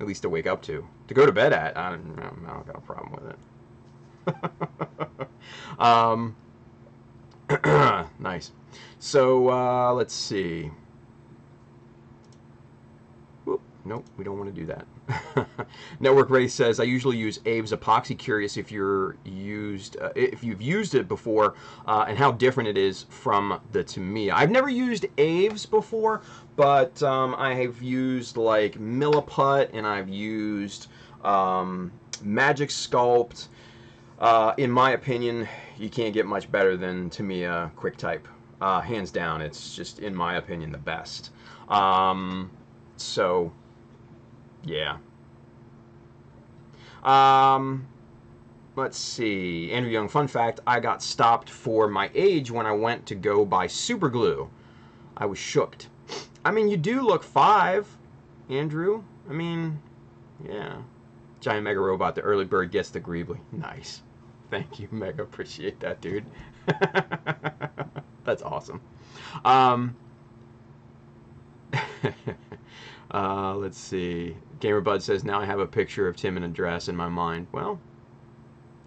At least to wake up to. To go to bed at, I don't got a problem with it. Nice. So, let's see. Whoop, nope, we don't want to do that. Network Ready says, I usually use Abe's epoxy. Curious if you've used it before and how different it is from the Tamiya. I've never used Abe's before, but I have used like Milliput and I've used Magic Sculpt. In my opinion, you can't get much better than Tamiya QuickType. Hands down, it's just, in my opinion, the best. So, yeah. Let's see. Andrew Young, fun fact, I got stopped for my age when I went to go buy super glue. I was shooked. I mean, you do look 5, Andrew. I mean, yeah. Giant Mega Robot, the early bird gets the Greeble. Nice. Thank you, Mega. Appreciate that, dude. That's awesome. Let's see. GamerBud says, now I have a picture of Tim in a dress in my mind. Well,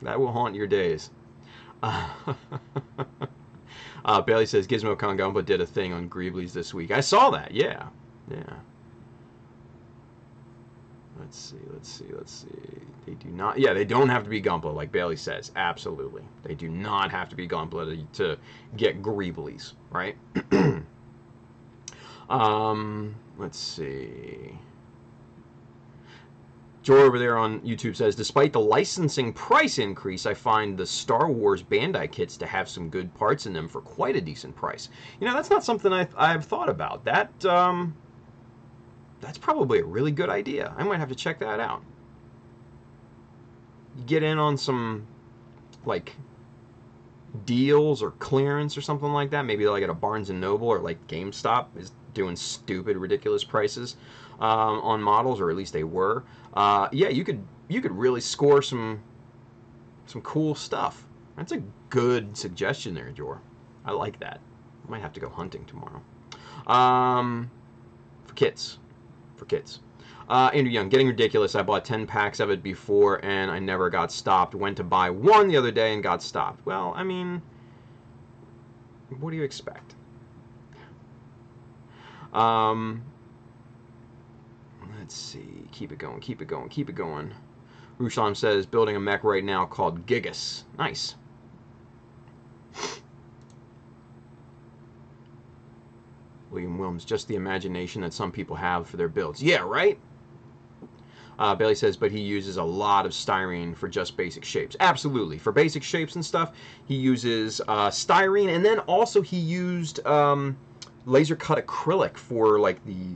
that will haunt your days. Bailey says, Gizmo Kongumba did a thing on Greebles this week. I saw that, yeah. Yeah. Let's see. They do not, yeah, they don't have to be Gunpla, like Bailey says. Absolutely. They do not have to be Gunpla to get Greebles, right? Let's see. Joy over there on YouTube says, despite the licensing price increase, I find the Star Wars Bandai kits to have some good parts in them for quite a decent price. You know, that's not something I've thought about. That's probably a really good idea. I might have to check that out. You get in on some, like, deals or clearance or something like that. Maybe like at a Barnes & Noble or like GameStop is doing stupid, ridiculous prices on models, or at least they were. Yeah, you could really score some cool stuff. That's a good suggestion there, Jor. I like that. I might have to go hunting tomorrow. For kits. Andrew Young, getting ridiculous. I bought 10 packs of it before and I never got stopped. Went to buy one the other day and got stopped. Well, I mean, what do you expect? Let's see. Keep it going, keep it going, keep it going. Ruslan says, building a mech right now called Gigas. Nice. William Wilms, just the imagination that some people have for their builds. Yeah, right? Bailey says, but he uses a lot of styrene for just basic shapes. Absolutely. For basic shapes and stuff, he uses styrene, and then also he used laser cut acrylic for like the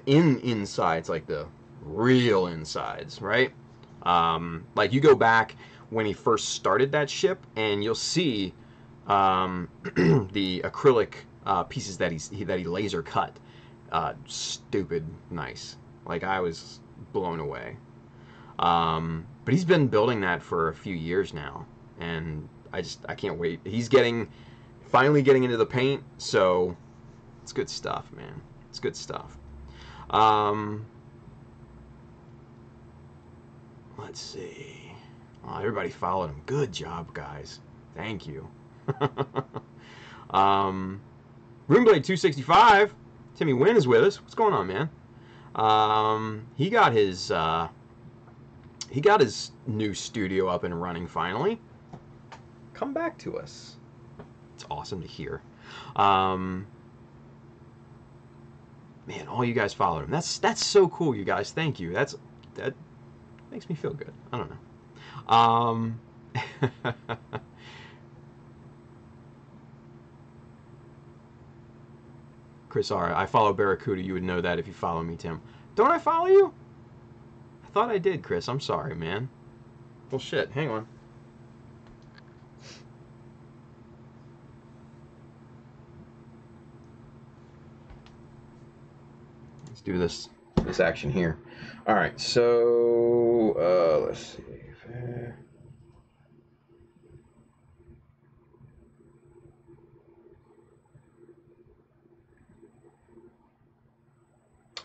insides, like the real insides, right? Like you go back when he first started that ship, and you'll see the acrylic pieces that he laser cut. Stupid nice. Like I was blown away. But he's been building that for a few years now, and I can't wait. He's finally getting into the paint, so it's good stuff, man. It's good stuff. Let's see. Oh, everybody followed him. Good job, guys. Thank you. Roomblade 265. Timmy Wynn is with us. What's going on, man? He got his new studio up and running finally. Come back to us. It's awesome to hear. Man, all you guys followed him. That's so cool, you guys. Thank you. That makes me feel good. I don't know. Chris R. I follow Barracuda. You would know that if you follow me, Tim. Don't I follow you? I thought I did, Chris. I'm sorry, man. Well, shit. Hang on. Let's do this action here. All right. So let's see.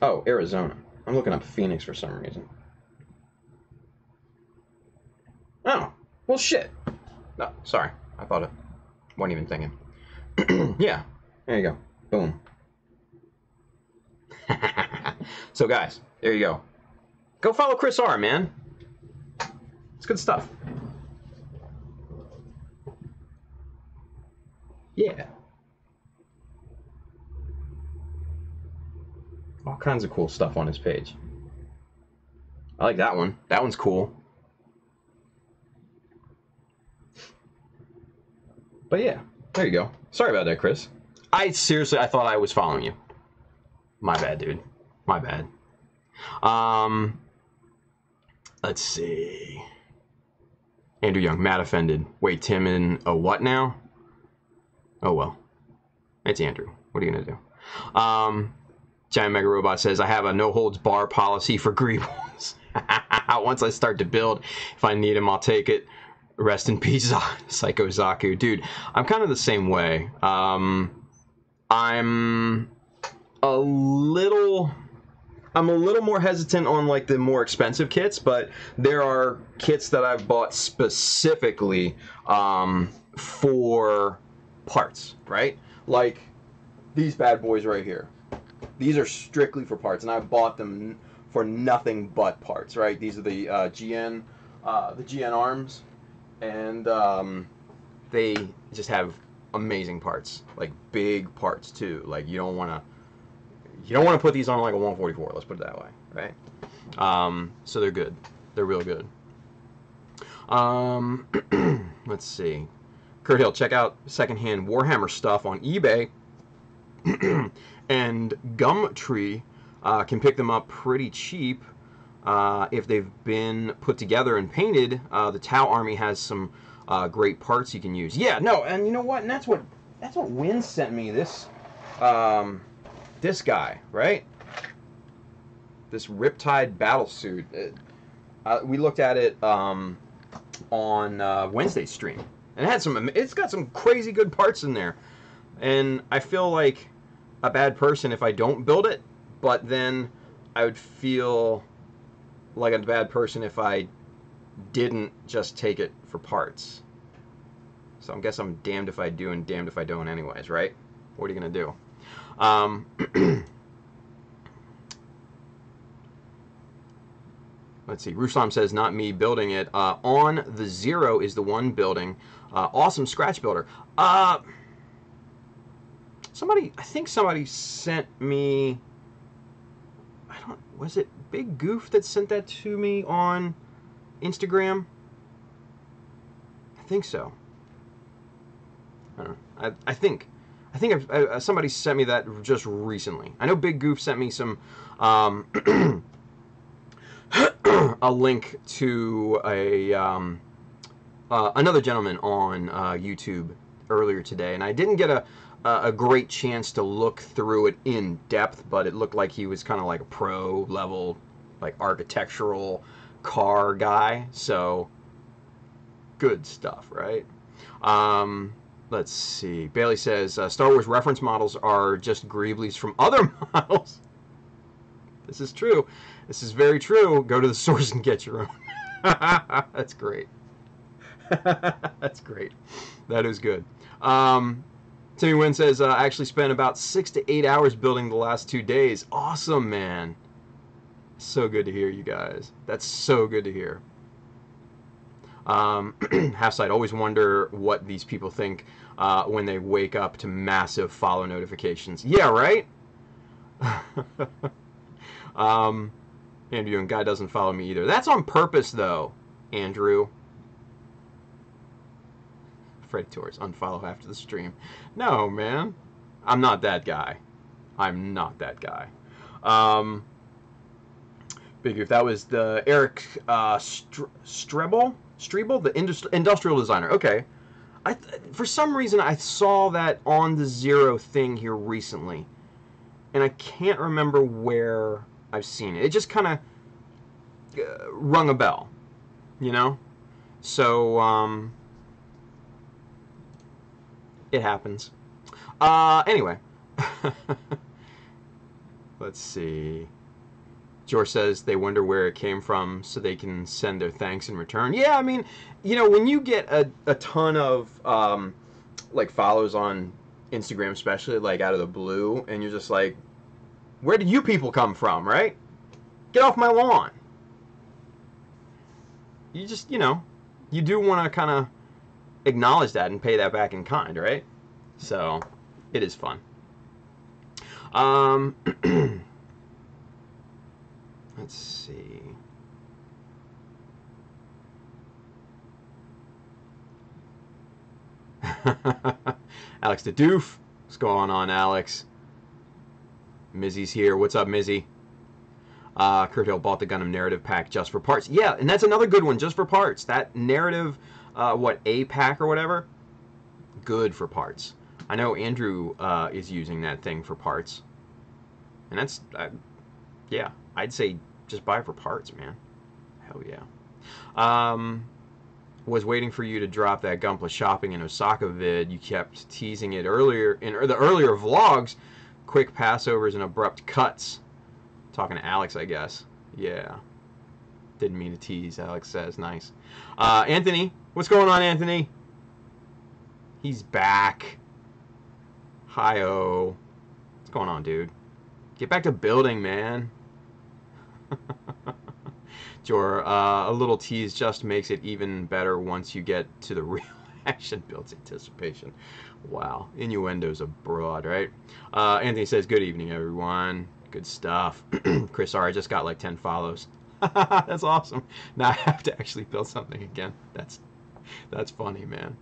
Oh, Arizona. I'm looking up Phoenix for some reason. Oh, well, shit. No, sorry. I thought it wasn't even thinking. Yeah, there you go. Boom. So, guys, there you go. Go follow Chris R, man. It's good stuff. Yeah. All kinds of cool stuff on his page. I like that one. That one's cool. But yeah, there you go. Sorry about that, Chris. I thought I was following you. My bad, dude. My bad. Let's see. Andrew Young, mad offended. Wait, Tim in a what now? Oh well. It's Andrew. What are you gonna do? Giant Mega Robot says, I have a no-holds-bar policy for Greebles. Once I start to build, if I need him, I'll take it. Rest in peace, Psycho Zaku. Dude, I'm kind of the same way. I'm a little more hesitant on like the more expensive kits, but there are kits that I've bought specifically for parts, right? Like these bad boys right here. These are strictly for parts, and I've bought them for nothing but parts, right? These are the GN arms, and they just have amazing parts, like big parts too. Like you don't want to put these on like a 144. Let's put it that way, right? So they're good. They're real good. Let's see. Kurt Hill, check out secondhand Warhammer stuff on eBay. And Gumtree can pick them up pretty cheap if they've been put together and painted. The Tau Army has some great parts you can use. Yeah, no, and you know what? And that's what Win sent me. This guy, right? This Riptide Battlesuit. We looked at it on Wednesday's stream, and it's got some crazy good parts in there. And I feel like a bad person if I don't build it, but then I would feel like a bad person if I didn't just take it for parts. So I guess I'm damned if I do and damned if I don't anyways, right? What are you going to do? Let's see. Ruslam says, not me building it. On the Zero is the one building. Awesome scratch builder. I think somebody sent me, was it Big Goof that sent that to me on Instagram? I think so. I don't know. I think somebody sent me that just recently. I know Big Goof sent me some a link to another gentleman on YouTube earlier today, and I didn't get a great chance to look through it in depth, but it looked like he was kind of like a pro level, like architectural car guy. So good stuff, right? Let's see. Bailey says Star Wars reference models are just Greebles from other models. This is true. This is very true. Go to the source and get your own. That's great. That's great. That is good. Timmy Wynn says, I actually spent about 6 to 8 hours building the last 2 days. Awesome, man. So good to hear, you guys. That's so good to hear. Half-side, always wonder what these people think when they wake up to massive follow notifications. Yeah, right? Andrew, and Guy doesn't follow me either. That's on purpose, though, Andrew. Freddy Torres, unfollow after the stream. No, man. I'm not that guy. I'm not that guy. Big if that was the Eric Strebel, the industrial designer. Okay. For some reason, I saw that on the Zero thing here recently, and I can't remember where I've seen it. It just kind of rung a bell, you know? So, it happens. Anyway. Let's see. George says they wonder where it came from so they can send their thanks in return. Yeah, I mean, you know, when you get a ton of, like, follows on Instagram, especially, like, out of the blue, and you're just like, where did you people come from, right? Get off my lawn. You just, you know, you do want to kind of acknowledge that and pay that back in kind, right? So, it is fun. Let's see. Alex the Doof. What's going on, Alex? Mizzy's here. What's up, Mizzy? Kurt Hill bought the Gundam narrative pack just for parts. Yeah, and that's another good one, just for parts. That narrative, what, A pack or whatever? Good for parts. I know Andrew is using that thing for parts. And that's, yeah, I'd say just buy it for parts, man. Hell yeah. Was waiting for you to drop that Gunpla shopping in Osaka vid. You kept teasing it earlier in the earlier vlogs. Quick passovers and abrupt cuts. Talking to Alex, I guess. Yeah. Didn't mean to tease, Alex says. Nice. Anthony. What's going on, Anthony? He's back. Hi-oh. What's going on, dude? Get back to building, man. Jor, a little tease just makes it even better once you get to the real action. Builds anticipation. Wow. Innuendos abroad, right? Anthony says, good evening, everyone. Good stuff. Chris R, I just got like 10 follows. That's awesome. Now I have to actually build something again. That's funny, man.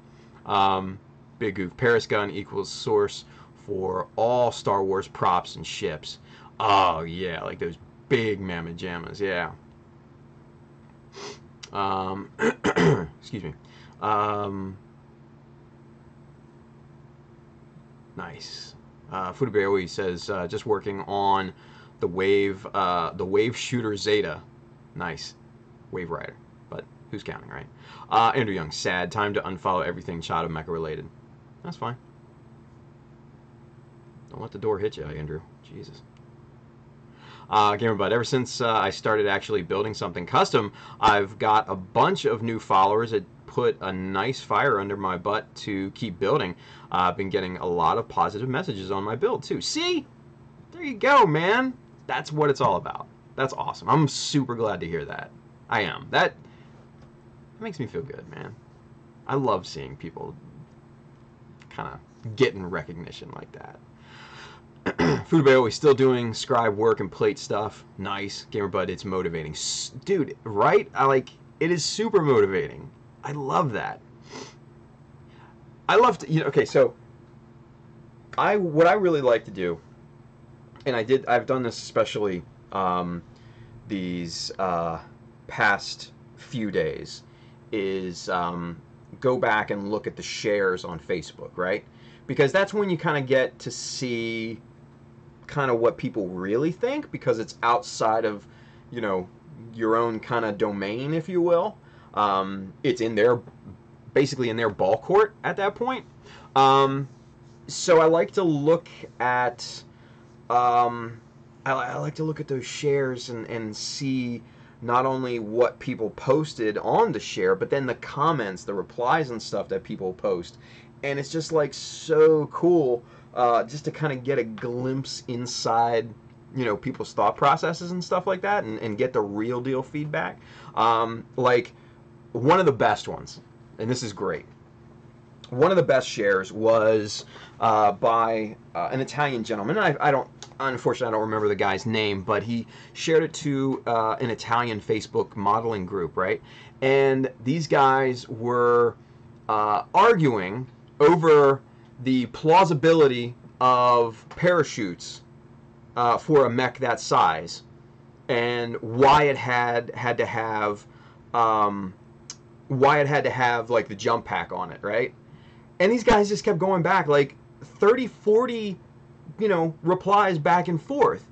Big Goof. Paris gun equals source for all Star Wars props and ships. Oh, yeah. Like those big mamma jammas. Yeah. Excuse me. Nice. Fudabeoe says, just working on the wave shooter Zeta. Nice. Wave Rider. But who's counting, right? Andrew Young, sad. Time to unfollow everything Child of Mecha related. That's fine. Don't let the door hit you, Andrew. Jesus. GamerBud, ever since I started actually building something custom, I've got a bunch of new followers that put a nice fire under my butt to keep building. I've been getting a lot of positive messages on my build, too. See? There you go, man. That's what it's all about. That's awesome. I'm super glad to hear that. I am. That makes me feel good, man. I love seeing people kind of getting recognition like that. Foodabay still doing scribe work and plate stuff. Nice. GamerBud, it's motivating. Dude, right? It is super motivating. I love that. I love to, okay, so what I really like to do, and I've done this especially these past few days, is go back and look at the shares on Facebook, right? Because that's when you kind of get to see kind of what people really think, because it's outside of, your own kind of domain, if you will. It's basically in their ball court at that point. So I like to look at, I like to look at those shares and see not only what people posted on the share, but then the comments, the replies and stuff that people post. And it's just so cool just to kind of get a glimpse inside, people's thought processes and stuff like that, and get the real deal feedback. One of the best ones, and this is great, one of the best shares was by an Italian gentleman. Unfortunately, I don't remember the guy's name, but he shared it to an Italian Facebook modeling group, right? And these guys were arguing over the plausibility of parachutes for a mech that size, and why it had to have the jump pack on it, right? And these guys just kept going back 30, 40, replies back and forth.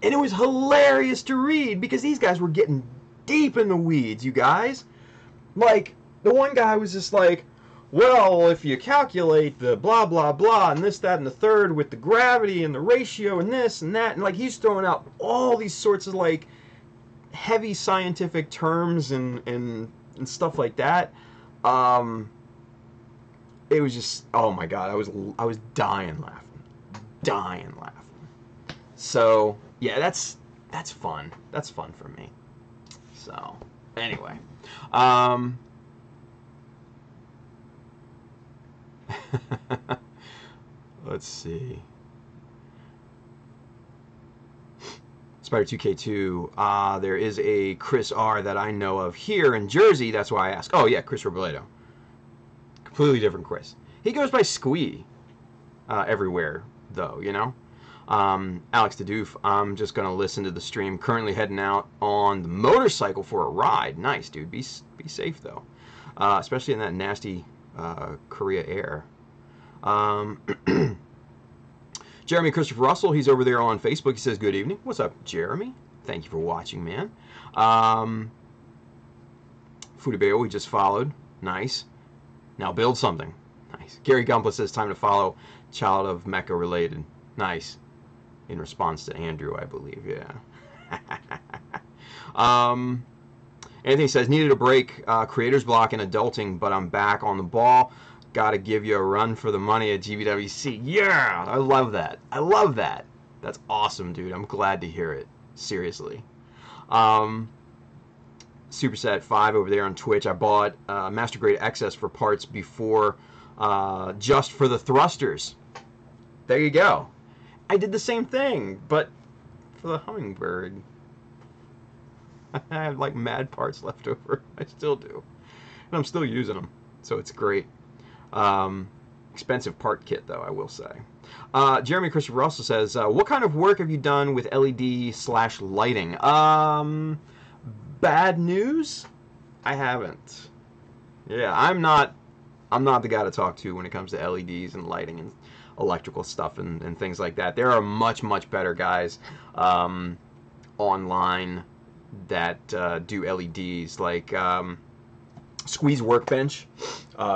And it was hilarious to read because these guys were getting deep in the weeds, you guys. The one guy was just well, if you calculate the blah, blah, blah, and this, that, and the third with the gravity and the ratio and this and that, and he's throwing out all these sorts of heavy scientific terms and stuff like that. It was just, oh my god, I was dying laughing. So yeah, that's fun. That's fun for me. So anyway, let's see. Spider 2K2. There is a Chris R that I know of here in Jersey. That's why I asked. Oh yeah, Chris Robledo. Completely different Chris. He goes by Squee everywhere, though, Alex Dedoof, I'm just going to listen to the stream. Currently heading out on the motorcycle for a ride. Nice, dude. Be safe, though. Especially in that nasty Korea air. Jeremy Christopher Russell, he's over there on Facebook. He says, good evening. What's up, Jeremy? Thank you for watching, man. Fudabeo, we just followed. Nice. Now build something. Nice. Gary Gumpla says, time to follow Child of Mecha related. Nice. In response to Andrew, I believe. Yeah. Anthony says, needed a break, creator's block and adulting, but I'm back on the ball. Got to give you a run for the money at GBWC. Yeah! I love that. I love that. That's awesome, dude. I'm glad to hear it. Seriously. Superset 5 over there on Twitch. I bought Master Grade XS for parts before, just for the thrusters. There you go. I did the same thing, but for the Hummingbird. I have mad parts left over. I still do. And I'm still using them, so it's great. Expensive part kit, though, I will say. Jeremy Christopher Russell says, what kind of work have you done with LED/lighting? Bad news? I haven't. Yeah, I'm not the guy to talk to when it comes to LEDs and lighting and electrical stuff and things like that. There are much, much better guys online that do LEDs, like Squeeze Workbench,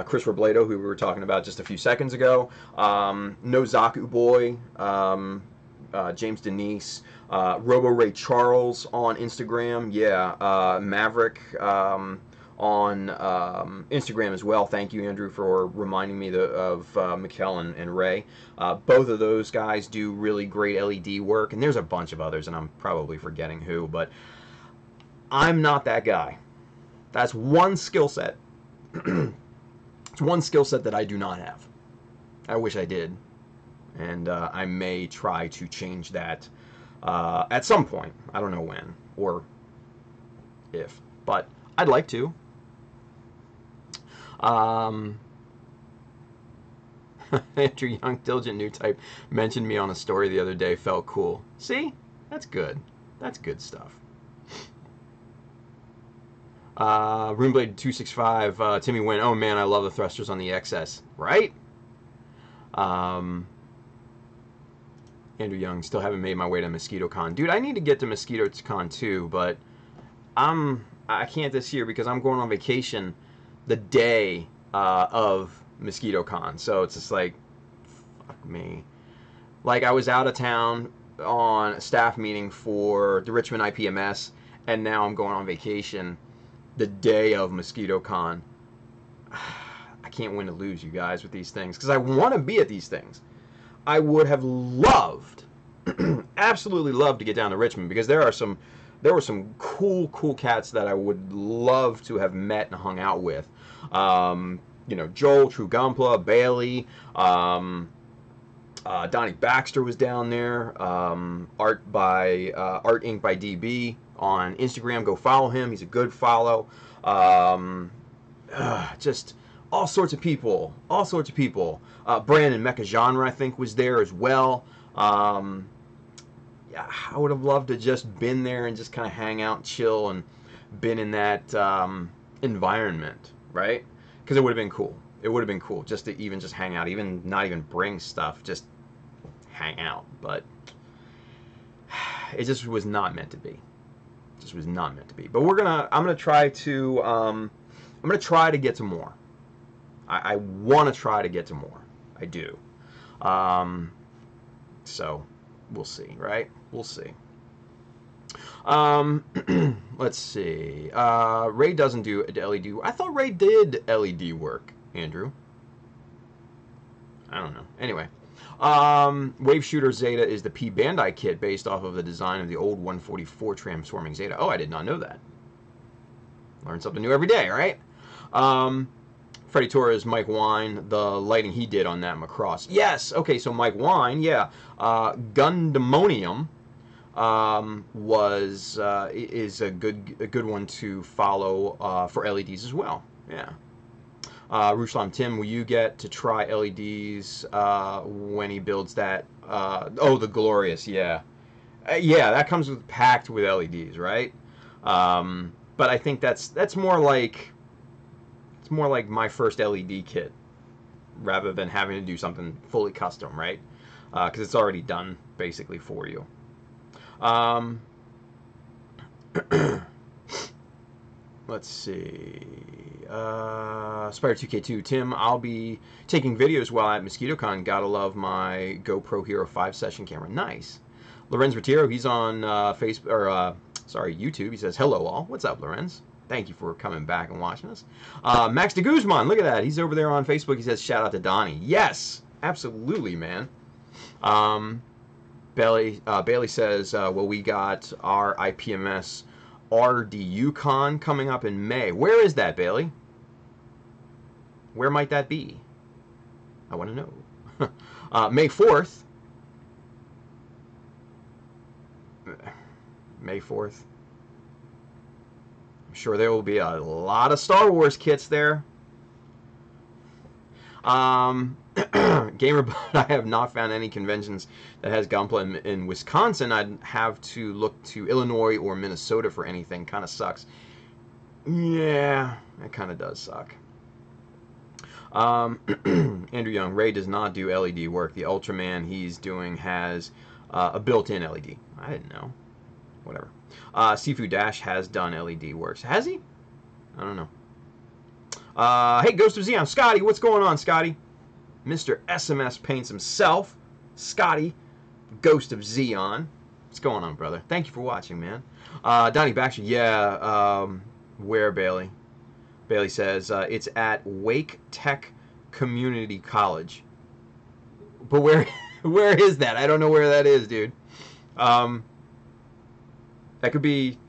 Chris Robledo, who we were talking about just a few seconds ago, No Zaku Boy, James Denise, Robo Ray Charles on Instagram. Yeah, Maverick on Instagram as well. Thank you, Andrew, for reminding me of Mikkel and Ray. Both of those guys do really great LED work, and there's a bunch of others, and I'm probably forgetting who, but I'm not that guy. That's one skill set. It's one skill set that I do not have. I wish I did, and I may try to change that at some point. I don't know when or if, but I'd like to. Andrew Young, Diligent New Type, mentioned me on a story the other day. Felt cool. See? That's good. That's good stuff. Roomblade 265, Timmy Wynn. Oh man, I love the thrusters on the XS. Right? Andrew Young, still haven't made my way to MosquitoCon. Dude, I need to get to MosquitoCon too, but I can't this year because I'm going on vacation the day of MosquitoCon. So it's just like, fuck me. Like, I was out of town on a staff meeting for the Richmond IPMS, and now I'm going on vacation the day of MosquitoCon. I can't win to lose, you guys, with these things, because I want to be at these things. I would have loved, absolutely loved to get down to Richmond, because there were some cool cats that I would love to have met and hung out with. You know, Joel, True Gunpla, Bailey, Donnie Baxter was down there. Art Inc. by DB on Instagram. Go follow him. He's a good follow. Just all sorts of people. All sorts of people. Brandon Mecha Genre, I think, was there as well. Yeah, I would have loved to just been there and just kind of hang out and chill and been in that environment, right? Because it would have been cool. It would have been cool just to even just hang out, even not even bring stuff, just hang out. But it just was not meant to be. It just was not meant to be. But I'm gonna try to get to more. I want to try to get to more. I do. So we'll see, right? We'll see. Let's see. Ray doesn't do LED. I thought Ray did LED work, Andrew. I don't know. Anyway. Wave Shooter Zeta is the P Bandai kit based off of the design of the old 144 transforming Zeta. Oh, I did not know that. Learn something new every day, right? Freddie Torres, Mike Wine, the lighting he did on that Macross. Yes, okay, so Mike Wine, yeah. Gundemonium is a good one to follow for LEDs as well. Yeah. Ruslam Tim, will you get to try LEDs when he builds that? Oh, the Glorious, yeah. Yeah, that comes packed with LEDs, right? But I think that's more like my first LED kit rather than having to do something fully custom, right? Because it's already done basically for you. Let's see. Spider 2K2. Tim, I'll be taking videos while at MosquitoCon. Gotta love my GoPro Hero 5 session camera. Nice. Lorenz Retiro, he's on Facebook or YouTube. He says, "Hello all." What's up, Lorenz? Thank you for coming back and watching us. Max de Guzman, look at that. He's over there on Facebook. He says, "Shout out to Donnie." Yes, absolutely, man. Bailey says, "Well, we got our IPMS RDUCon coming up in May." Where is that, Bailey? Where might that be? I want to know. May 4th. May 4th. I'm sure there will be a lot of Star Wars kits there. Gamer, I have not found any conventions that has Gunpla in Wisconsin. I'd have to look to Illinois or Minnesota for anything. Kind of sucks. Yeah, it kind of does suck. Andrew Young, Ray does not do LED work. The Ultraman he's doing has a built-in LED. I didn't know. Whatever. Sifu Dash has done LED works. Has he? I don't know. Hey, Ghost of Xeon. Scotty, what's going on, Scotty? Mr. SMS Paints himself. Scotty, Ghost of Xeon. What's going on, brother? Thank you for watching, man. Donnie Baxter, yeah. Where, Bailey? Bailey says it's at Wake Tech Community College. But where is that? I don't know where that is, dude. That could be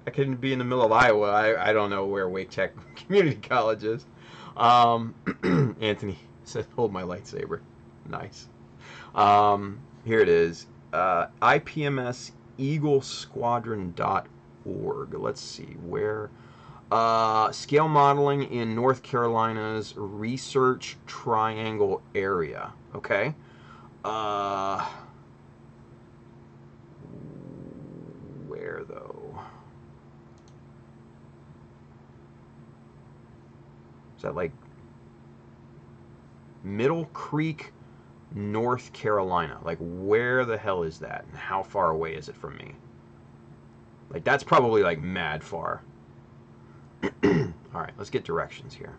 in the middle of Iowa. I don't know where Wake Tech Community College is. Anthony says, hold my lightsaber. Nice. Here it is. IPMSEagleSquadron.org. Let's see where. Scale modeling in North Carolina's Research Triangle area. Okay. Where though? Is that like Middle Creek, North Carolina? Like, where the hell is that? And how far away is it from me? Like, that's probably like mad far. All right, let's get directions here.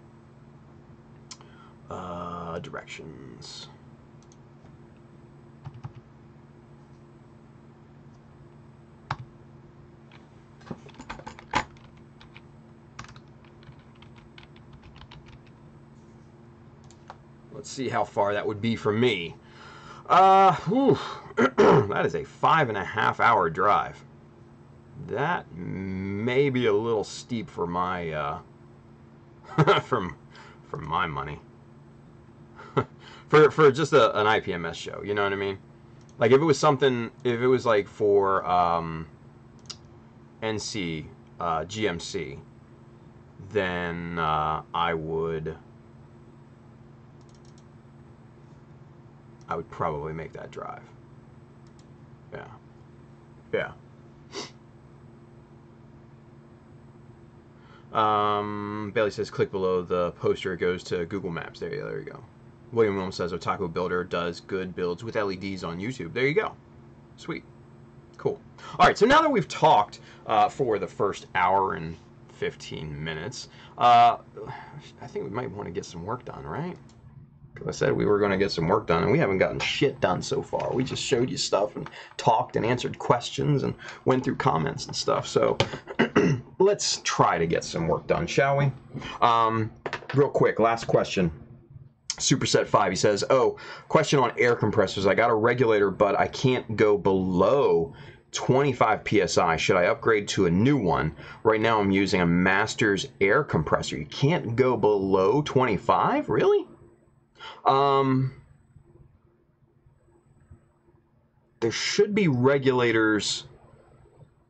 Directions. Let's see how far that would be from me. That is a 5.5-hour drive. That may be a little steep for my from my money. for just an IPMS show, you know what I mean? Like if it was something, if it was like for NC GMC, then I would probably make that drive. Yeah. Yeah. Bailey says, click below the poster. It goes to Google Maps. There you go. William Williams says, Otaku Builder does good builds with LEDs on YouTube. There you go. Sweet. Cool. All right, so now that we've talked for the first hour and 15 minutes, I think we might want to get some work done, right? Because I said we were going to get some work done, and we haven't gotten shit done so far. We just showed you stuff and talked and answered questions and went through comments and stuff. So let's try to get some work done, shall we? Real quick, last question. Superset5, he says, oh, question on air compressors. I got a regulator, but I can't go below 25 PSI. Should I upgrade to a new one? Right now I'm using a Masters air compressor. You can't go below 25? Really? There should be regulators.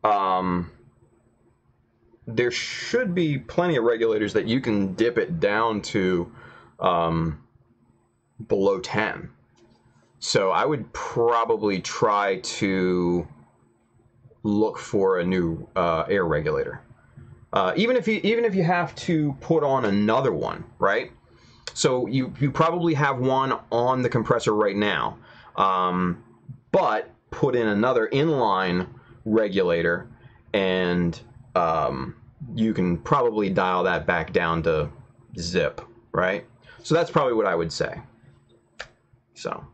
There should be plenty of regulators that you can dip it down to below 10. So I would probably try to look for a new air regulator. Even if you have to put on another one, right? So you probably have one on the compressor right now, but put in another inline regulator, and you can probably dial that back down to zip, right? So that's probably what I would say. So,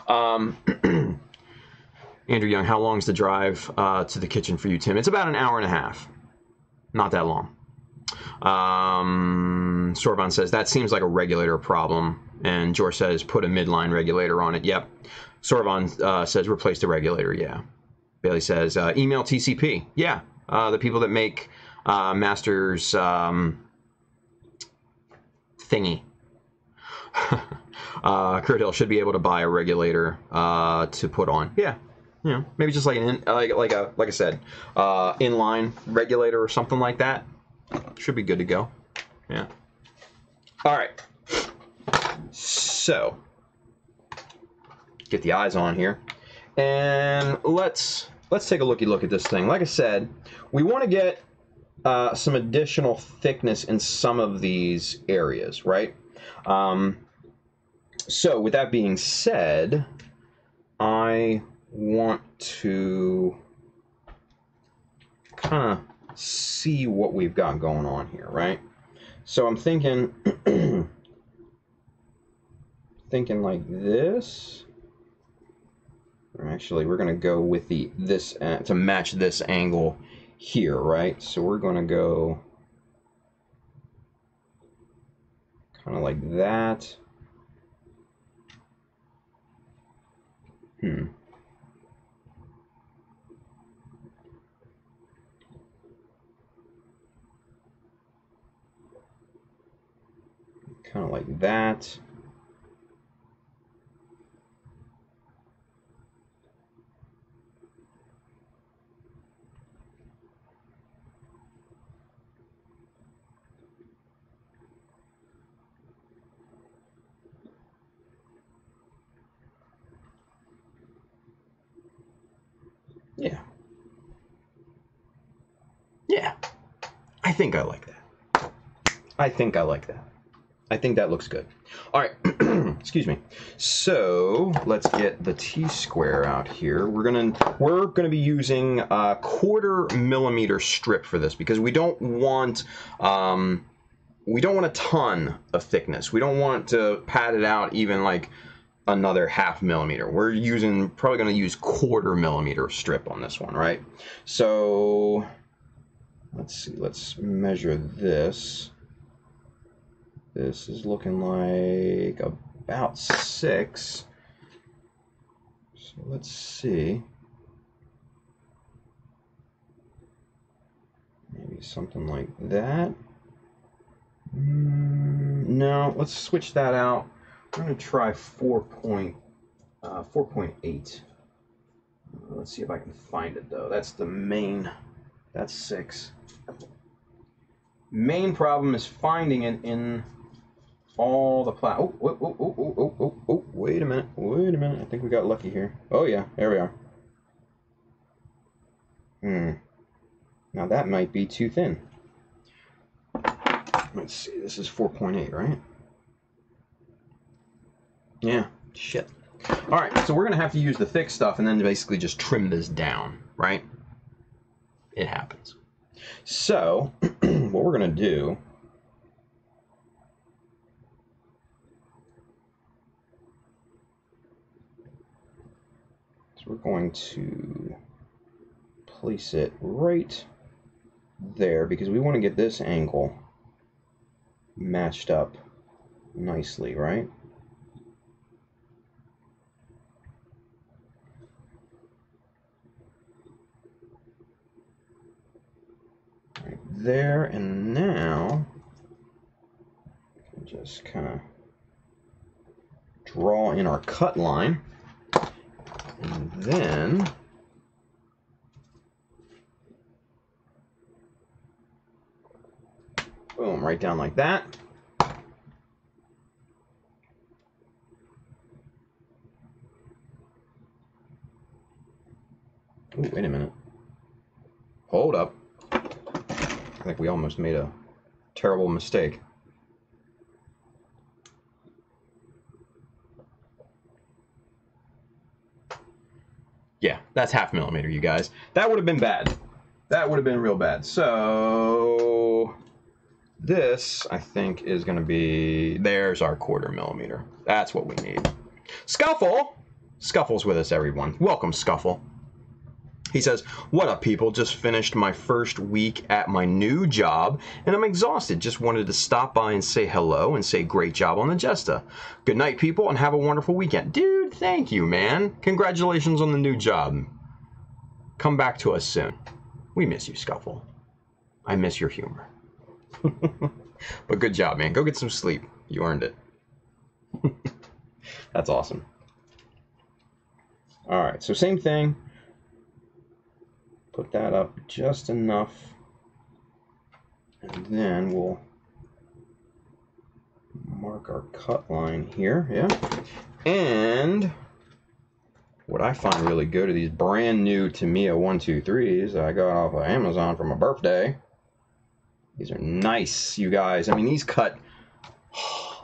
Andrew Young, how long is the drive to the kitchen for you, Tim? It's about an hour and a half. Not that long. Sorban says, that seems like a regulator problem. And George says, put a midline regulator on it. Yep. Sorban says, replace the regulator. Yeah. Bailey says, email TCP. Yeah. The people that make Masters thingy. Kurt Hill should be able to buy a regulator to put on. Yeah. You know, maybe just like like I said, inline regulator or something like that. Should be good to go. Yeah. All right. So, get the eyes on here, and let's take a look at this thing. Like I said, we want to get some additional thickness in some of these areas, right? So, with that being said, I want to kind of see what we've got going on here, right? So I'm thinking thinking like this, Actually, we're going to go with this to match this angle here, right? So we're going to go kind of like that. Kind of like that. Yeah. Yeah. I think I like that. I think I like that. I think that looks good. All right. Excuse me. So let's get the T-square out here. We're gonna be using a 1/4 millimeter strip for this because we don't want a ton of thickness. We don't want to pad it out even like another 1/2 millimeter. We're probably going to use 1/4 millimeter strip on this one, right? So let's see. Let's measure this. This is looking like about 6. So let's see. Maybe something like that. No, let's switch that out. I'm going to try 4.8. Let's see if I can find it though. That's the main. That's 6. Main problem is finding it in all the oh, wait a minute. Wait a minute. I think we got lucky here. Oh yeah, there we are. Now that might be too thin. Let's see. This is 4.8, right? Yeah, shit. All right, so we're going to have to use the thick stuff and then basically just trim this down, right? It happens. So, what we're going to do is we're going to place it right there because we want to get this angle matched up nicely, right? Right there, and now just kind of draw in our cut line, and then boom, right down like that. Oh, wait a minute. Hold up. I think we almost made a terrible mistake. Yeah, that's 1/2 millimeter, you guys. That would have been bad. That would have been real bad. So this, I think, is going to be... There's our 1/4 millimeter. That's what we need. Scuffle! Scuffle's with us, everyone. Welcome, Scuffle. He says, what up, people? Just finished my first week at my new job, and I'm exhausted. Just wanted to stop by and say hello and say great job on the Jesta. Good night, people, and have a wonderful weekend. Dude, thank you, man. Congratulations on the new job. Come back to us soon. We miss you, Scuffle. I miss your humor. But good job, man. Go get some sleep. You earned it. That's awesome. All right, so same thing. Put that up just enough, and then we'll mark our cut line here, yeah? And what I find really good are these brand new Tamiya 123s that I got off of Amazon for my birthday. These are nice, you guys. I mean, these cut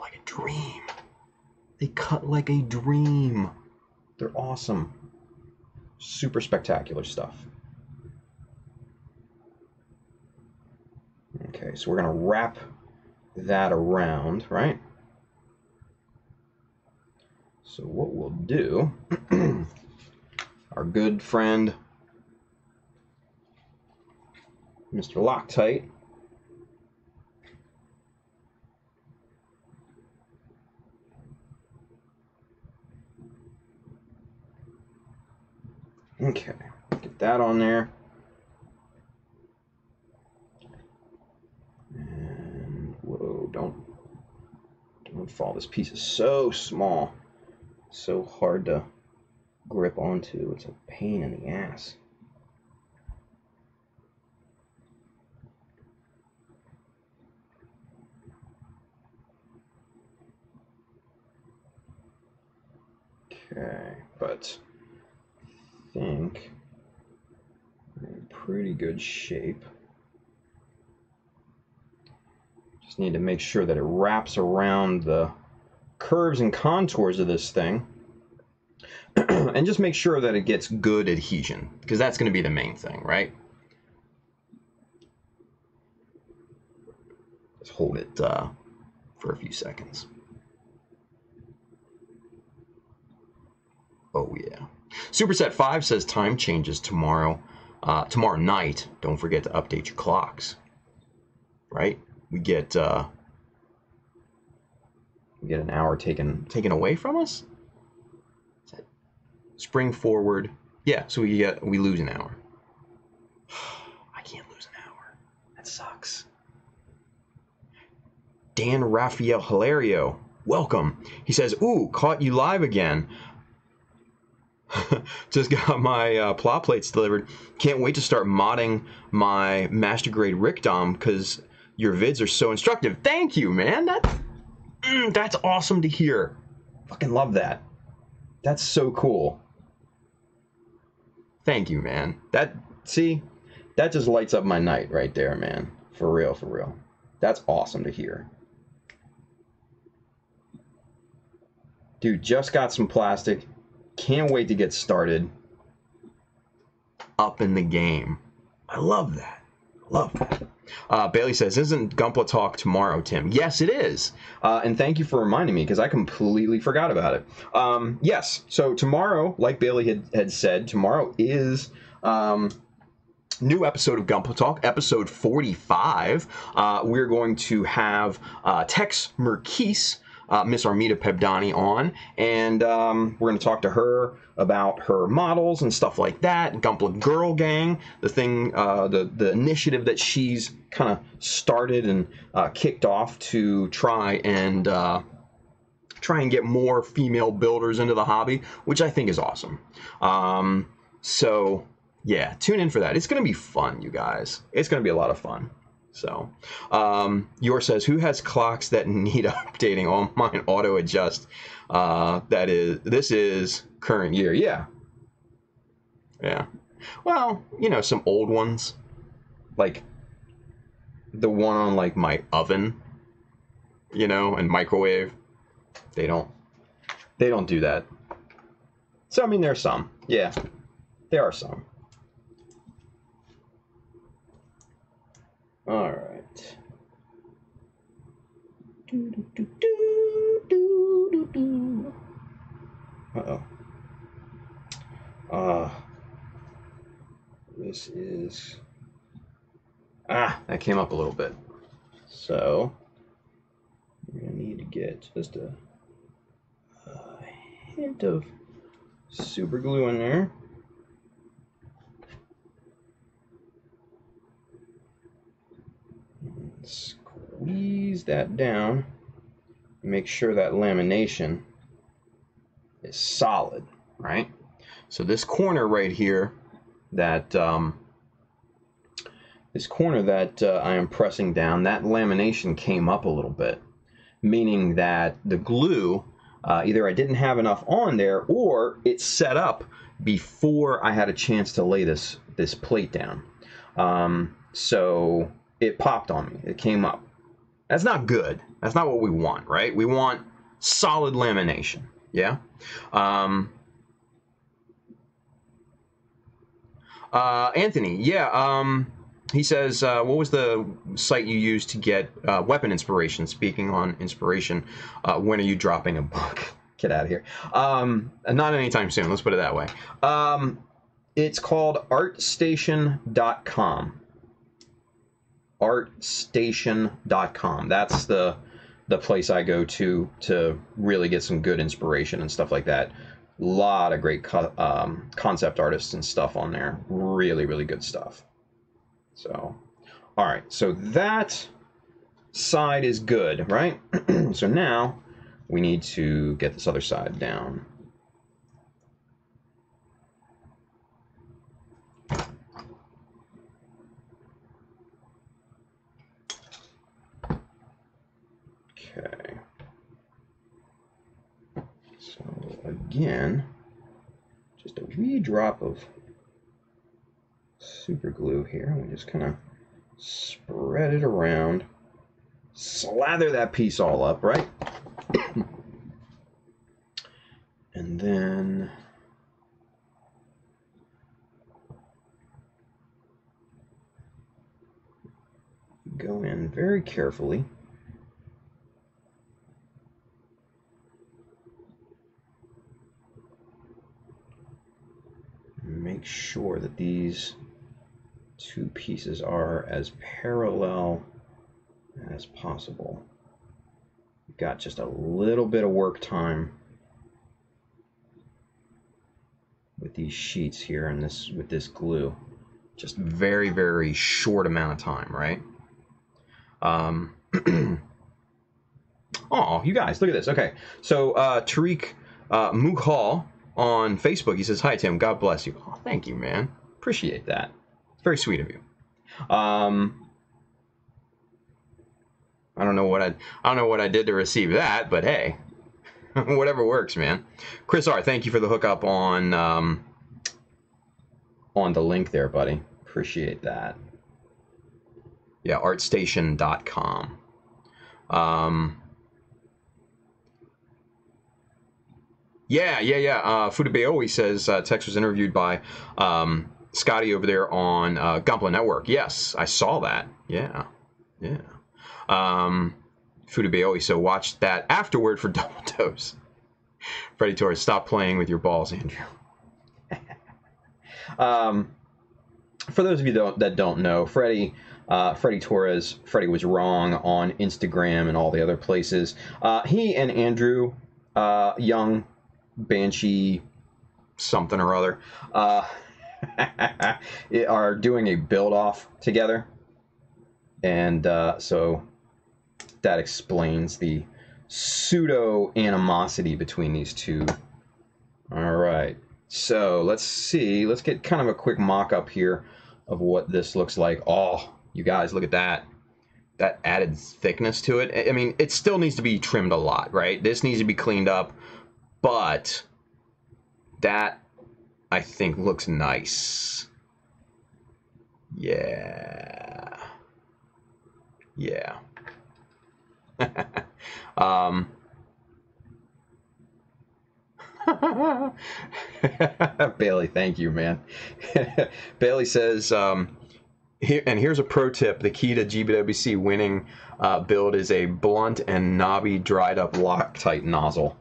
like a dream. They cut like a dream. They're awesome. Super spectacular stuff. Okay, so we're going to wrap that around, right? So what we'll do our good friend, Mr. Loctite. Okay, get that on there. And whoa, don't fall. This piece is so small, so hard to grip onto. It's a pain in the ass. Okay, but I think we're in pretty good shape. Just need to make sure that it wraps around the curves and contours of this thing. And just make sure that it gets good adhesion, because that's going to be the main thing, right? Just hold it for a few seconds. Oh yeah. Superset 5 says time changes tomorrow night. Don't forget to update your clocks. Right? We get an hour taken away from us. Spring forward. Yeah, so we lose an hour. I can't lose an hour. That sucks. Dan Rafael Hilario, welcome. He says, "Ooh, caught you live again. Just got my plot plates delivered. Can't wait to start modding my master grade Rick Dom because your vids are so instructive." Thank you, man. That's awesome to hear. Fucking love that. That's so cool. Thank you, man. That just lights up my night right there, man. For real, for real. That's awesome to hear. Dude, just got some plastic. Can't wait to get started. Up in the game. I love that. Love that. Bailey says, "Isn't Gunpla Talk tomorrow, Tim?" Yes, it is. And thank you for reminding me, because I completely forgot about it. Yes, so tomorrow, like Bailey had said, tomorrow is new episode of Gunpla Talk, episode 45. We're going to have Tex Merkis, Miss Armida Pebdani, on, and we're going to talk to her about her models and stuff like that. Gunpla Girl Gang, the thing, the initiative that she's kind of started and kicked off to try and get more female builders into the hobby, which I think is awesome. So yeah, tune in for that. It's going to be fun, you guys. It's going to be a lot of fun. So, Yor says, "Who has clocks that need updating?" All mine auto adjust. This is current year. Yeah. Well, some old ones, like the one on like my oven, and microwave. They don't do that. So I mean, there's some. Yeah, there are some. All right. Uh-oh. This is... that came up a little bit. So, we're going to need to get just a hint of super glue in there. Squeeze that down. Make sure that lamination is solid, right? So this corner right here, that I am pressing down, that lamination came up a little bit, meaning that the glue, either I didn't have enough on there, or it set up before I had a chance to lay this plate down. So it popped on me. It came up. That's not good. That's not what we want, right? We want solid lamination. Yeah. Anthony, yeah. He says, what was the site you used to get weapon inspiration? Speaking on inspiration, when are you dropping a book? Get out of here. Not anytime soon. Let's put it that way. It's called artstation.com. Artstation.com. That's the place I go to really get some good inspiration and stuff like that. A lot of great concept artists and stuff on there. Really, really good stuff. So, all right. So that side is good, right? So now we need to get this other side down. Okay. So again, just a wee drop of super glue here. We just kind of spread it around. Slather that piece all up, right? And then go in very carefully. Make sure that these two pieces are as parallel as possible. We've got just a little bit of work time with these sheets here and with this glue. Just very, very short amount of time, right? Oh, you guys, look at this. Okay, so Tariq Mughal on Facebook, he says, "Hi Tim, God bless you." Oh, thank you, man. Appreciate that. It's very sweet of you. I don't know what I did to receive that, but hey, whatever works, man. Chris R, thank you for the hookup on the link there, buddy. Appreciate that. Yeah, artstation.com. Yeah. Fudabeoi says Tex was interviewed by Scotty over there on Gunpla Network. Yes, I saw that. Yeah. Fudabeoi, so watch that afterward for double dose. Freddie Torres, stop playing with your balls, Andrew. For those of you that don't know, Freddie Torres, Freddie was wrong on Instagram and all the other places. He and Andrew Young, Banshee, something or other, are doing a build-off together. And so that explains the pseudo-animosity between these two. All right. So let's see. Let's get kind of a quick mock-up here of what this looks like. Oh, you guys, look at that. That added thickness to it. I mean, it still needs to be trimmed a lot, right? This needs to be cleaned up. But that, I think, looks nice. Yeah. Bailey, thank you, man. Bailey says, here's a pro tip. The key to GBWC winning build is a blunt and knobby dried up Loctite nozzle.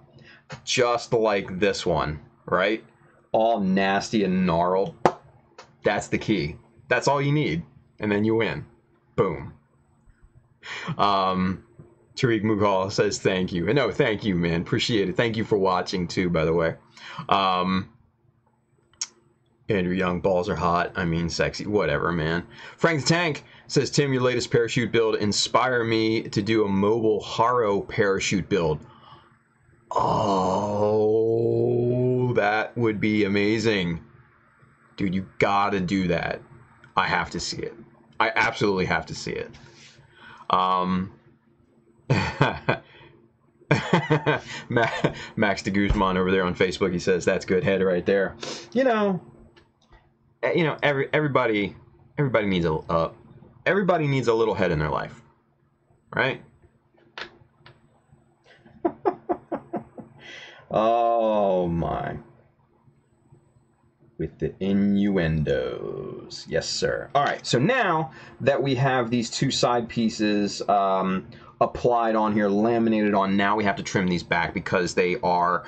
Just like this one, right? All nasty and gnarled. That's the key. That's all you need. And then you win. Boom. Tariq Mughal says thank you. No, thank you, man. Appreciate it. Thank you for watching, too, by the way. Andrew Young, balls are hot. I mean, sexy. Whatever, man. Frank the Tank says, Tim, your latest parachute build inspire me to do a mobile Haro parachute build. Oh, that would be amazing. Dude, you gotta do that. I have to see it. I absolutely have to see it. Max de Guzman over there on Facebook, he says, that's good head right there. You know, everybody needs a little head in their life, right? Oh my. With the innuendos. Yes, sir. All right, so now that we have these two side pieces applied on here, laminated on. Now we have to trim these back because they are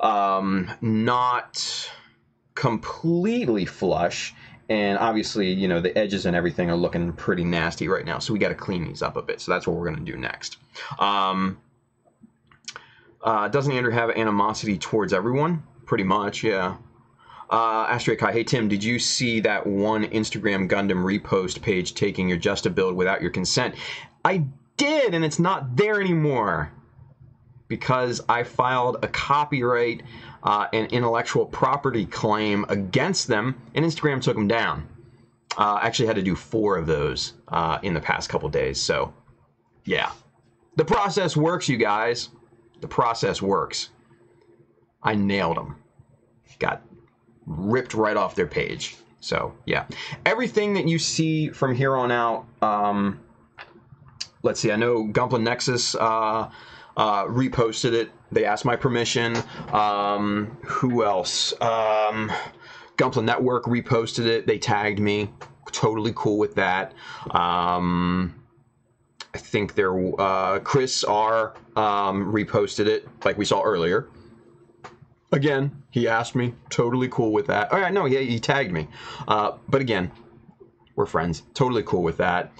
not completely flush. And obviously, you know, the edges and everything are looking pretty nasty right now. So we got to clean these up a bit. So that's what we're going to do next. Doesn't Andrew have animosity towards everyone? Pretty much, yeah. Asterisk Kai, hey Tim, did you see that one Instagram Gundam repost page taking your Just a Build without your consent? I did, and it's not there anymore. Because I filed a copyright and intellectual property claim against them, and Instagram took them down. Actually had to do 4 of those in the past couple days, so yeah. The process works, you guys. The process works. I nailed them. Got ripped right off their page. So, yeah. Everything that you see from here on out, let's see, I know Gunpla Nexus reposted it. They asked my permission. Who else? Gunpla Network reposted it. They tagged me. Totally cool with that. I think Chris R reposted it, like we saw earlier. Again, he asked me. Totally cool with that. All right, no, yeah, he tagged me. But again, we're friends. Totally cool with that.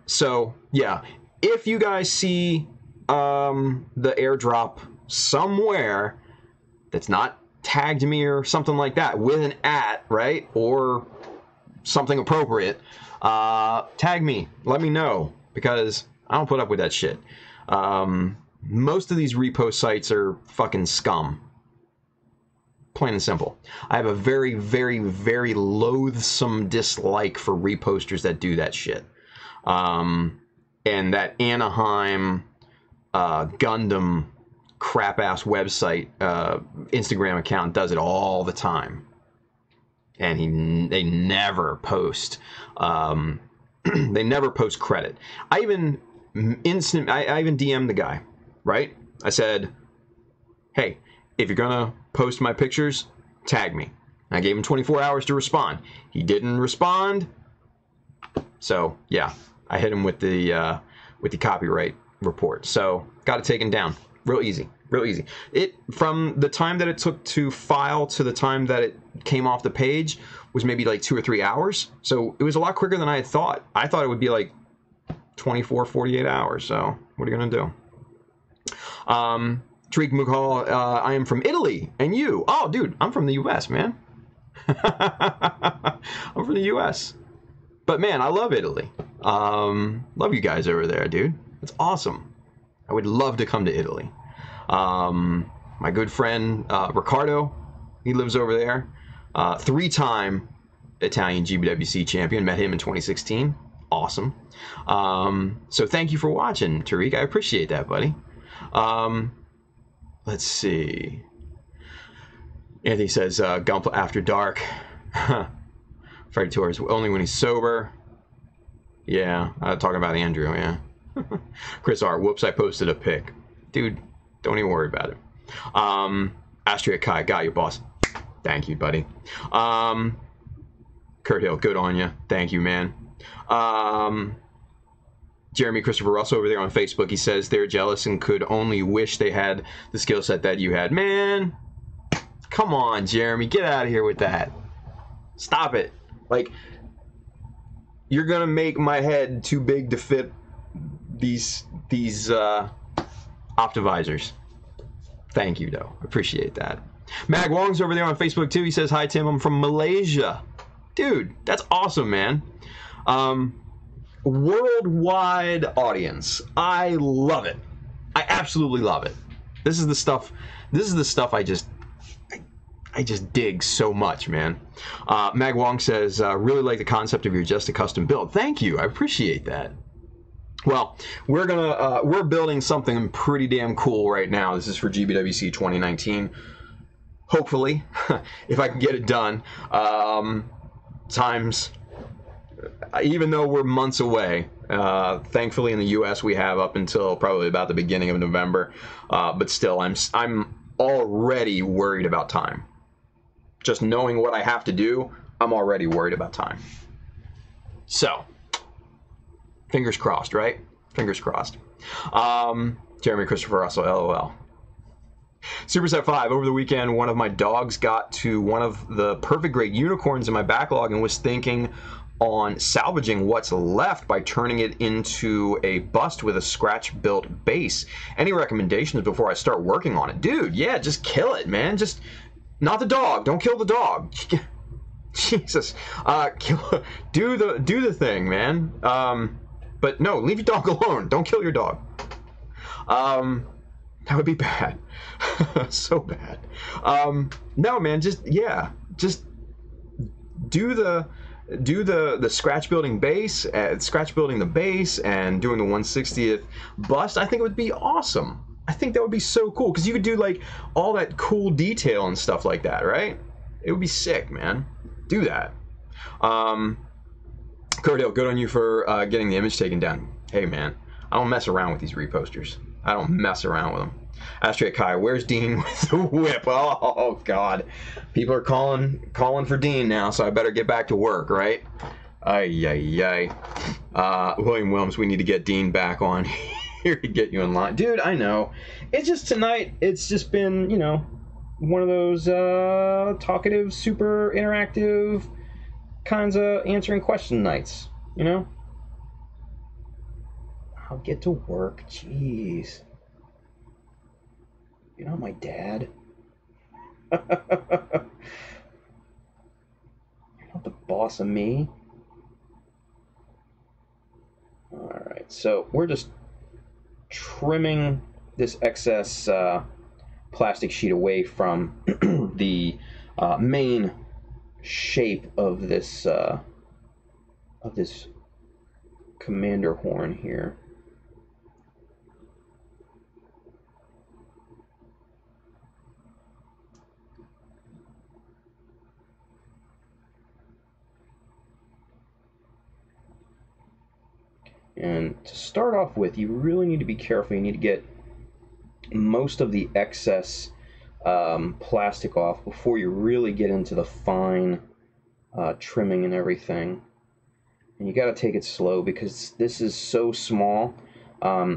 So yeah, if you guys see the airdrop somewhere that's not tagged me or something like that with an @ right, or something appropriate, tag me, let me know, because I don't put up with that shit. Most of these repost sites are fucking scum, plain and simple. I have a very, very, very loathsome dislike for reposters that do that shit. And that Anaheim Gundam crap-ass website Instagram account does it all the time, and they never post they never post credit. I even DM'd the guy, right? I said, hey, if you're gonna post my pictures, tag me. I gave him 24 hours to respond. He didn't respond, so yeah, I hit him with the copyright report. So got it taken down. Real easy. Real easy. From the time that it took to file to the time that it came off the page was maybe like 2 or 3 hours. So it was a lot quicker than I had thought. I thought it would be like 24, 48 hours. So what are you going to do? Tariq Mughal, I am from Italy. And you? Oh, dude, I'm from the U.S., man. I'm from the U.S. But man, I love Italy. Love you guys over there, dude. It's awesome. I would love to come to Italy. My good friend Ricardo, he lives over there. 3-time Italian GBWC champion. Met him in 2016. Awesome. So thank you for watching, Tariq. I appreciate that, buddy. Let's see. Anthony says, Gunpla After Dark. Freddy Torres, only when he's sober. Yeah, talking about Andrew, yeah. Chris R, whoops, I posted a pic. Dude, don't even worry about it. Astria Kai, got you, boss. Thank you, buddy. Kurt Hill, good on you. Thank you, man. Jeremy Christopher Russell over there on Facebook, he says they're jealous and could only wish they had the skill set that you had. Man, come on, Jeremy, get out of here with that. Stop it. Like, you're gonna make my head too big to fit these Optivisors. Thank you, though. Appreciate that. Mag Wong's over there on Facebook too. He says, hi Tim, I'm from Malaysia. Dude, that's awesome, man. Worldwide audience. I love it. I absolutely love it. This is the stuff I just dig so much, man. Mag Wong says, really like the concept of your Just a Custom Build. Thank you. I appreciate that. Well, we're building something pretty damn cool right now. This is for GBWC 2019. Hopefully, if I can get it done. Even though we're months away, thankfully in the U.S. we have up until probably about the beginning of November. But still, I'm already worried about time. Just knowing what I have to do, I'm already worried about time. So, fingers crossed, right? Fingers crossed. Jeremy Christopher Russell, LOL. Superset 5, over the weekend, one of my dogs got to one of the perfect great unicorns in my backlog and was thinking on salvaging what's left by turning it into a bust with a scratch-built base. Any recommendations before I start working on it? Dude, yeah, just kill it, man. Just, not the dog. Don't kill the dog. Jesus. Do the thing, man. But no, leave your dog alone. Don't kill your dog. That would be bad. So bad. No, man, just do the scratch building base, scratch building the base, and doing the 1/60th bust. I think it would be awesome. I think that would be so cool because you could do like all that cool detail and stuff like that, right? It would be sick, man. Do that. Cordell, good on you for getting the image taken down. Hey, man, I don't mess around with these reposters. I don't mess around with them. Astray Kai, where's Dean with the whip? Oh God, people are calling for Dean now, so I better get back to work, right? Ay. William Williams, we need to get Dean back on here to get you in line, dude. I know. It's just tonight. It's just been, you know, one of those talkative, super interactive kinds of answering question nights. You know. I'll get to work. Jeez. You're not my dad. You're not the boss of me. Alright, so we're just trimming this excess plastic sheet away from the main shape of this commander horn here. And to start off with, you really need to be careful. You need to get most of the excess plastic off before you really get into the fine trimming and everything. And you got to take it slow because this is so small.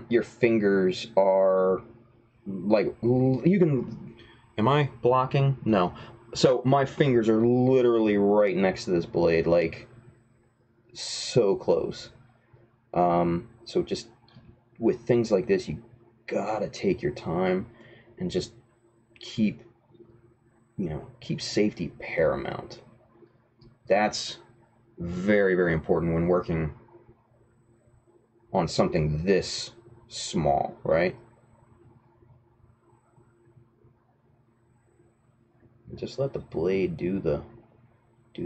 Your fingers are like, you can, am I blocking? No. So my fingers are literally right next to this blade, like so close. So just with things like this, you gotta take your time and just keep safety paramount. That's very, very important when working on something this small, right? Just let the blade do the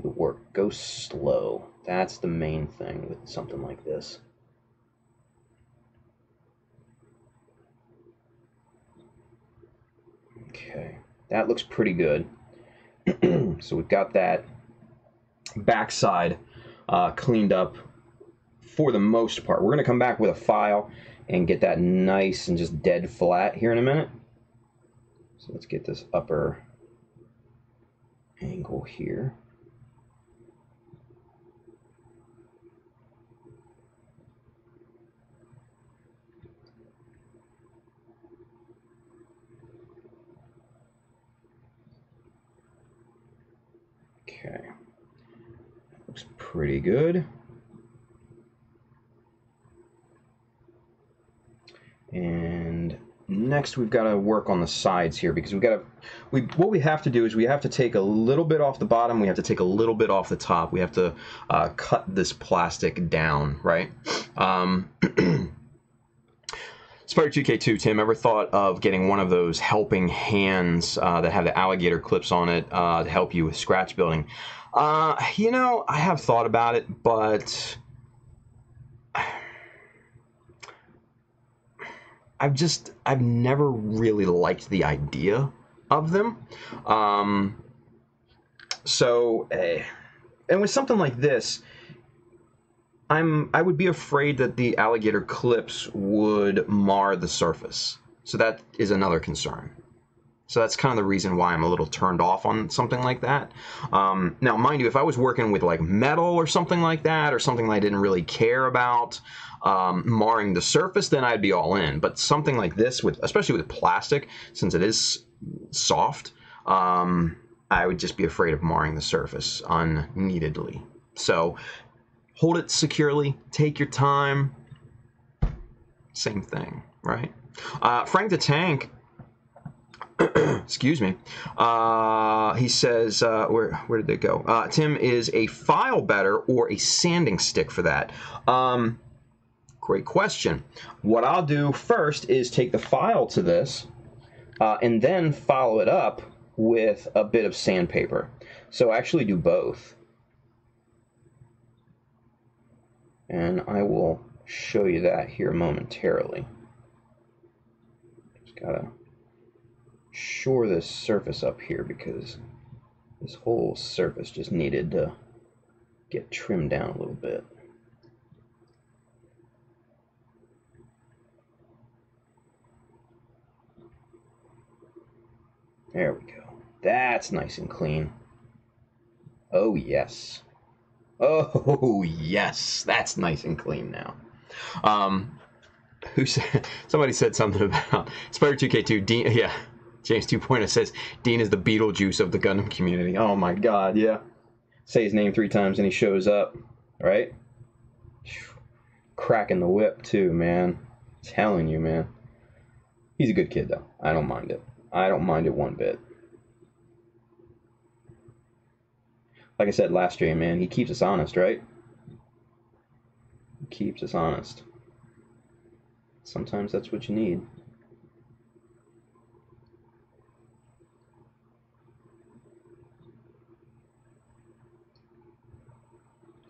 work. Go slow. That's the main thing with something like this. Okay, that looks pretty good. So we've got that backside cleaned up for the most part. We're going to come back with a file and get that nice and just dead flat here in a minute. So let's get this upper angle here. Okay, looks pretty good. And next we've got to work on the sides here because what we have to do is we have to take a little bit off the bottom, we have to take a little bit off the top, we have to cut this plastic down, right? Spider 2K2, Tim, ever thought of getting one of those helping hands that have the alligator clips on it to help you with scratch building? You know, I have thought about it, but I've never really liked the idea of them. And with something like this, I would be afraid that the alligator clips would mar the surface. So that is another concern. So that's kind of the reason why I'm a little turned off on something like that. Now, mind you, if I was working with like metal or something like that, or something that I didn't really care about marring the surface, then I'd be all in. But something like this, especially with plastic, since it is soft, I would just be afraid of marring the surface unneededly. So hold it securely, take your time. Same thing, right? Frank the Tank, excuse me, he says, where did they go? Tim, is a file better or a sanding stick for that? Great question. What I'll do first is take the file to this and then follow it up with a bit of sandpaper. So actually do both. And I will show you that here momentarily. Just gotta shore this surface up here because this whole surface just needed to get trimmed down a little bit. There we go. That's nice and clean. Oh yes. Oh yes, that's nice and clean now. Who said? Somebody said something about Spider 2K2. Dean, yeah, James 2.0 says Dean is the Beetlejuice of the Gundam community. Oh my God, yeah. Say his name 3 times and he shows up, right? Cracking the whip too, man. Telling you, man. He's a good kid though. I don't mind it. I don't mind it one bit. Like I said last stream, man, he keeps us honest, right? He keeps us honest. Sometimes that's what you need.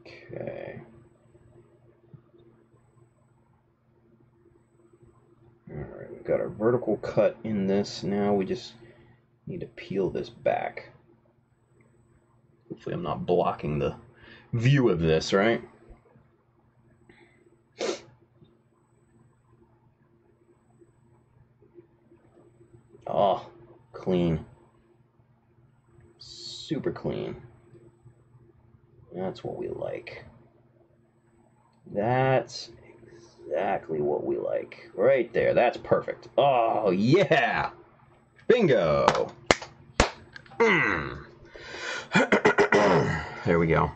Okay. Alright, we've got our vertical cut in this. Now we just need to peel this back. Hopefully I'm not blocking the view of this, right? Oh, clean. Super clean. That's what we like. That's exactly what we like. Right there. That's perfect. Oh, yeah. Bingo. There we go.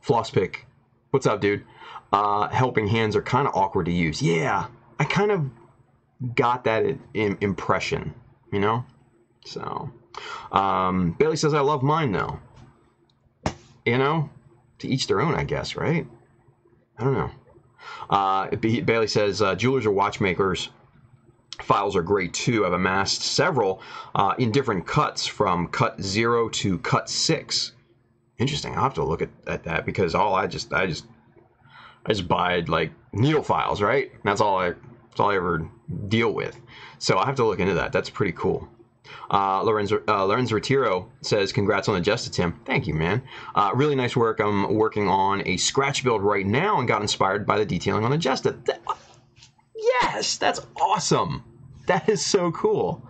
Floss pick. What's up, dude? Helping hands are kind of awkward to use. Yeah, I kind of got that impression, you know? So, Bailey says, I love mine, though. You know? To each their own, I guess, right? I don't know. Bailey says, jewelers or watchmakers files are great, too. I've amassed several in different cuts, from cut 0 to cut 6. Interesting. I'll have to look at that, because I just buy, like, needle files, right? That's all I ever deal with. So I have to look into that. That's pretty cool. Lorenz Retiro says, congrats on the Justice, Tim. Thank you, man. Really nice work. I'm working on a scratch build right now and got inspired by the detailing on the Justice. Yes, that's awesome. That is so cool.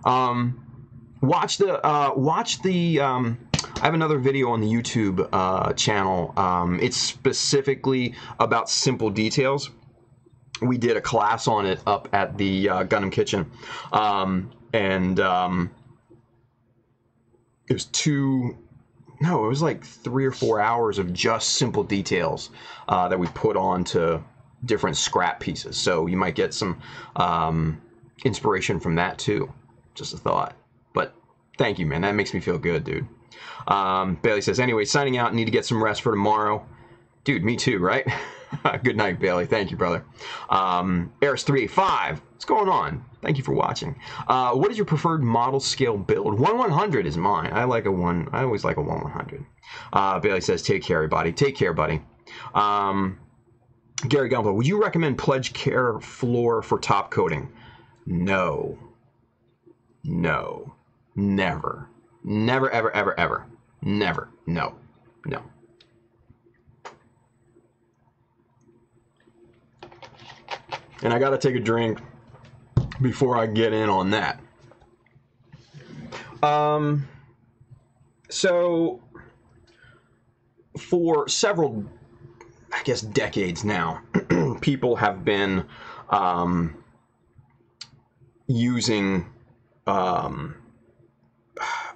Watch the I have another video on the YouTube channel. It's specifically about simple details. We did a class on it up at the Gundam Kitchen. And it was like 3 or 4 hours of just simple details that we put onto different scrap pieces. So you might get some inspiration from that too. Just a thought. But thank you, man. That makes me feel good, dude. Bailey says, anyway, signing out. Need to get some rest for tomorrow. Dude, me too, right? Good night, Bailey. Thank you, brother. Eris385, what's going on? Thank you for watching. What is your preferred model scale build? 1/100 is mine. I always like a 1/100. Bailey says, take care, everybody. Take care, buddy. Gary Gumbel, would you recommend Pledge Care floor for top coating? No. No. Never. Never, ever, ever, ever. Never. No. No. And I gotta take a drink. before I get in on that. So for several, I guess, decades now, people have been using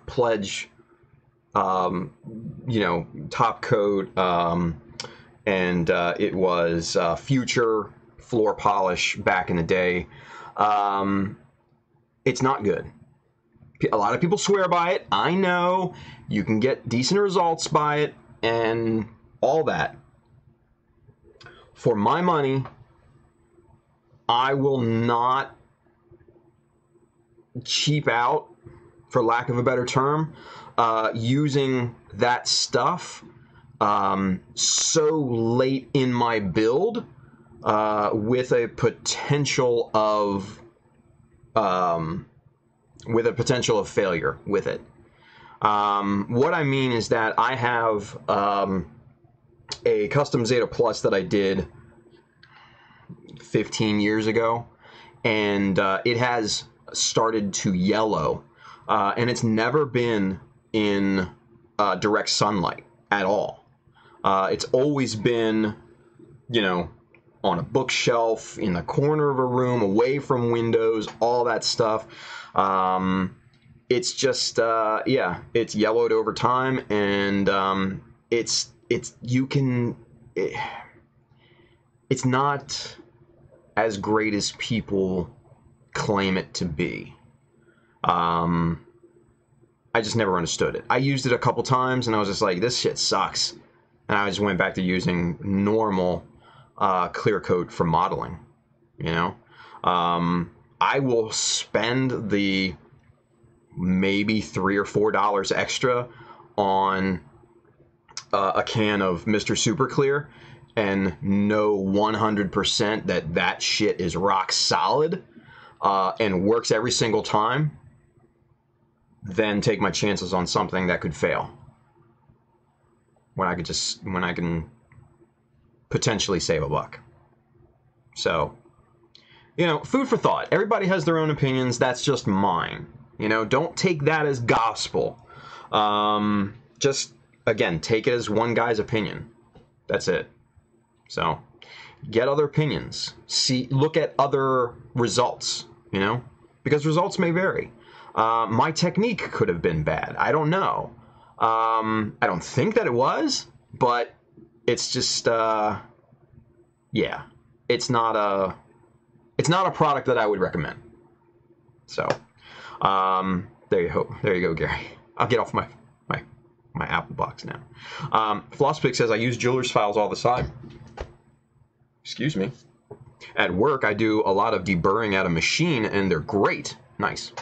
pledge, top coat, and it was future floor polish back in the day. It's not good. A lot of people swear by it. I know you can get decent results by it and all that. For my money, I will not cheap out, for lack of a better term, using that stuff so late in my build with a potential of failure with it. What I mean is that I have a custom Zeta Plus that I did 15 years ago, and it has started to yellow, and it's never been in direct sunlight at all. It's always been, on a bookshelf, in the corner of a room, away from windows, all that stuff. It's just, it's yellowed over time, and it's not as great as people claim it to be. I just never understood it. I used it a couple times, and I was just like, this shit sucks. And I just went back to using normal clear coat for modeling, I will spend the maybe $3 or $4 extra on a can of Mr. Super Clear and know 100% that shit is rock solid and works every single time, then take my chances on something that could fail when I can potentially save a buck. So, food for thought. Everybody has their own opinions. That's just mine. Don't take that as gospel. Just, again, take it as one guy's opinion. That's it. So, get other opinions. Look at other results, because results may vary. My technique could have been bad. I don't know. I don't think that it was, but it's just, it's not a product that I would recommend. So, there you go, Gary. I'll get off my Apple box now. Flosspick says, I use jeweler's files all the time. Excuse me. At work, I do a lot of deburring at a machine, and they're great. Nice.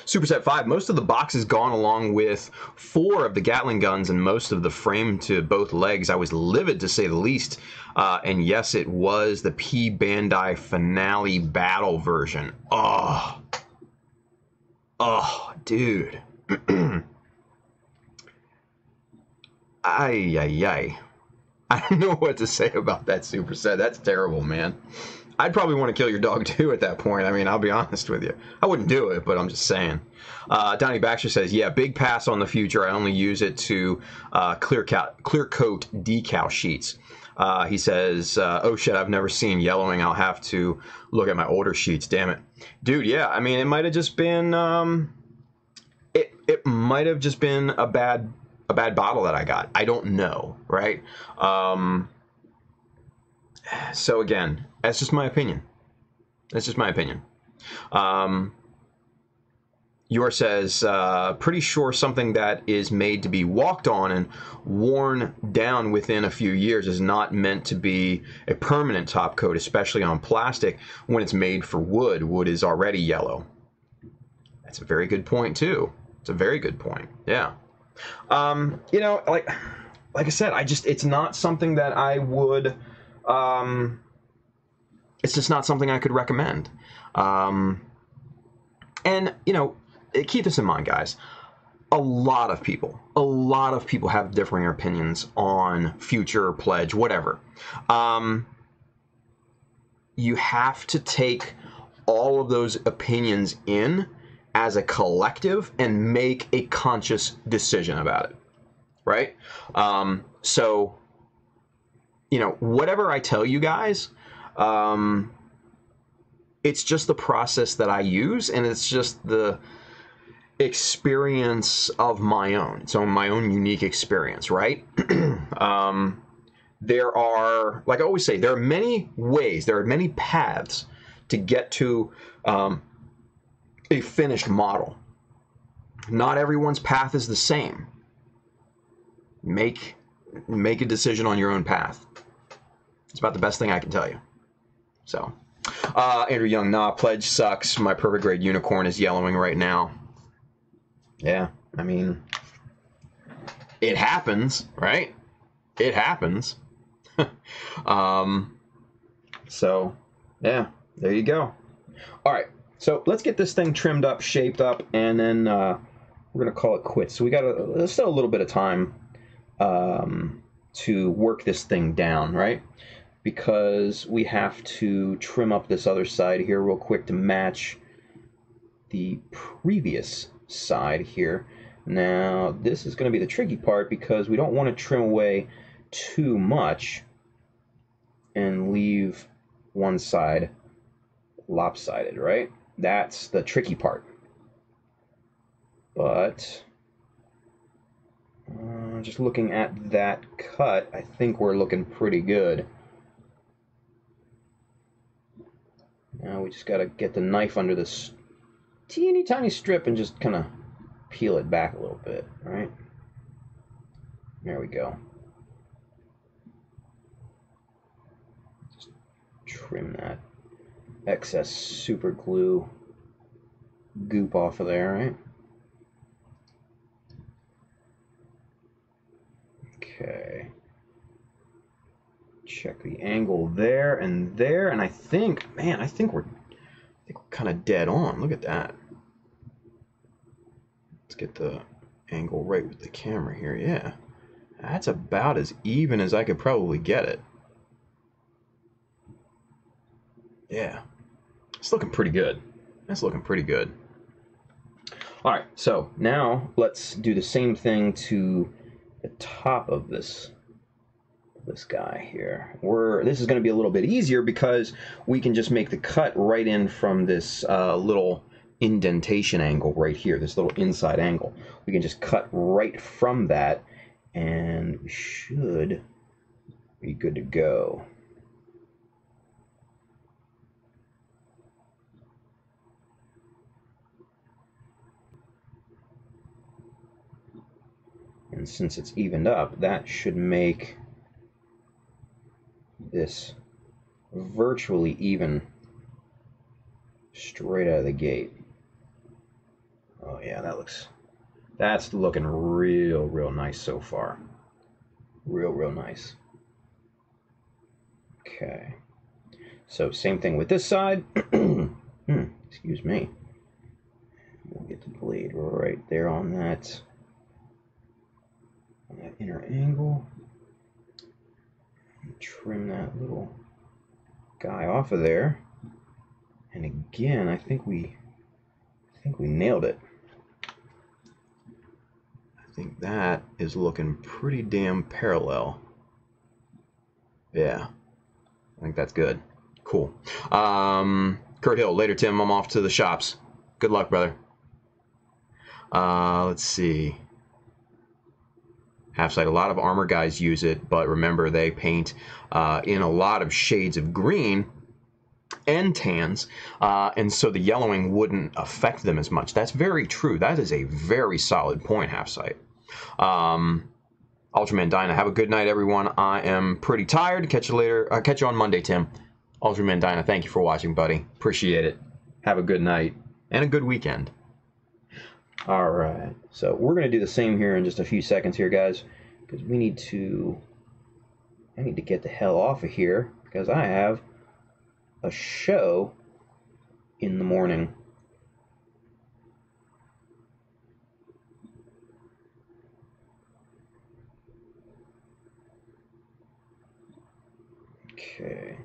Superset 5, most of the box is gone along with 4 of the Gatling guns and most of the frame to both legs. I was livid, to say the least. And yes, it was the P Bandai Finale Battle version. Oh, dude. I don't know what to say about that superset. That's terrible, man. I'd probably want to kill your dog too at that point. I mean, I'll be honest with you. I wouldn't do it, but I'm just saying. Donnie Baxter says, yeah, big pass on the future. I only use it to clear coat decal sheets. He says, oh shit, I've never seen yellowing. I'll have to look at my older sheets. Damn it. Dude, yeah, I mean, it might have just been, it might have just been a bad bottle that I got. I don't know, right? So again, that's just my opinion. That's just my opinion. Yours says, pretty sure something that is made to be walked on and worn down within a few years is not meant to be a permanent top coat, especially on plastic when it's made for wood. Wood is already yellow. That's a very good point too. It's a very good point. Yeah. Like I said, it's not something that I would, it's just not something I could recommend. And, keep this in mind, guys. A lot of people have differing opinions on future, pledge, whatever. You have to take all of those opinions in as a collective and make a conscious decision about it, right? So, you know, whatever I tell you guys, it's just the process that I use, and it's just the experience of my own. It's my own unique experience, right? There are, like I always say, there are many ways, there are many paths to get to a finished model. Not everyone's path is the same. Make a decision on your own path. It's about the best thing I can tell you. So, Andrew Young, nah, pledge sucks. My perfect grade unicorn is yellowing right now. Yeah, I mean, it happens, right? It happens. So, yeah, there you go. All right, so let's get this thing trimmed up, shaped up, and then we're going to call it quits. So we got still a little bit of time to work this thing down, right? Because we have to trim up this other side here real quick to match the previous side here. Now, this is going to be the tricky part because we don't want to trim away too much and leave one side lopsided, right? That's the tricky part. But just looking at that cut, I think we're looking pretty good. Now we just got to get the knife under this teeny tiny strip and just kind of peel it back a little bit, right? There we go. Just trim that excess super glue goop off of there, right? Okay. Check the angle there, and I think, man, I think we're kind of dead on. Look at that. Let's get the angle right with the camera here. Yeah, that's about as even as I could probably get it. Yeah, it's looking pretty good. That's looking pretty good. All right, so now let's do the same thing to the top of this guy here. This is going to be a little bit easier because we can just make the cut right in from this little indentation angle right here, this little inside angle. We can just cut right from that, and we should be good to go. And since it's evened up, that should make this virtually even straight out of the gate. Oh yeah, that's looking real nice so far. Real nice. Okay. So same thing with this side. Excuse me. We'll get the blade right there on that inner angle. Trim that little guy off of there, and again, I think we nailed it. I think that is looking pretty damn parallel. Yeah, I think that's good. Cool. Kurt Hill, later, Tim. I'm off to the shops. Good luck, brother. Let's see. Half sight. A lot of armor guys use it, but remember they paint in a lot of shades of green and tans, and so the yellowing wouldn't affect them as much. That's very true. That is a very solid point, half sight. Ultraman Dinah, have a good night, everyone. I am pretty tired. Catch you later. Catch you on Monday, Tim. Ultraman Dinah, thank you for watching, buddy. Appreciate it. Have a good night and a good weekend. All right, so we're going to do the same here in just a few seconds here, guys, because I need to get the hell off of here because I have a show in the morning. Okay.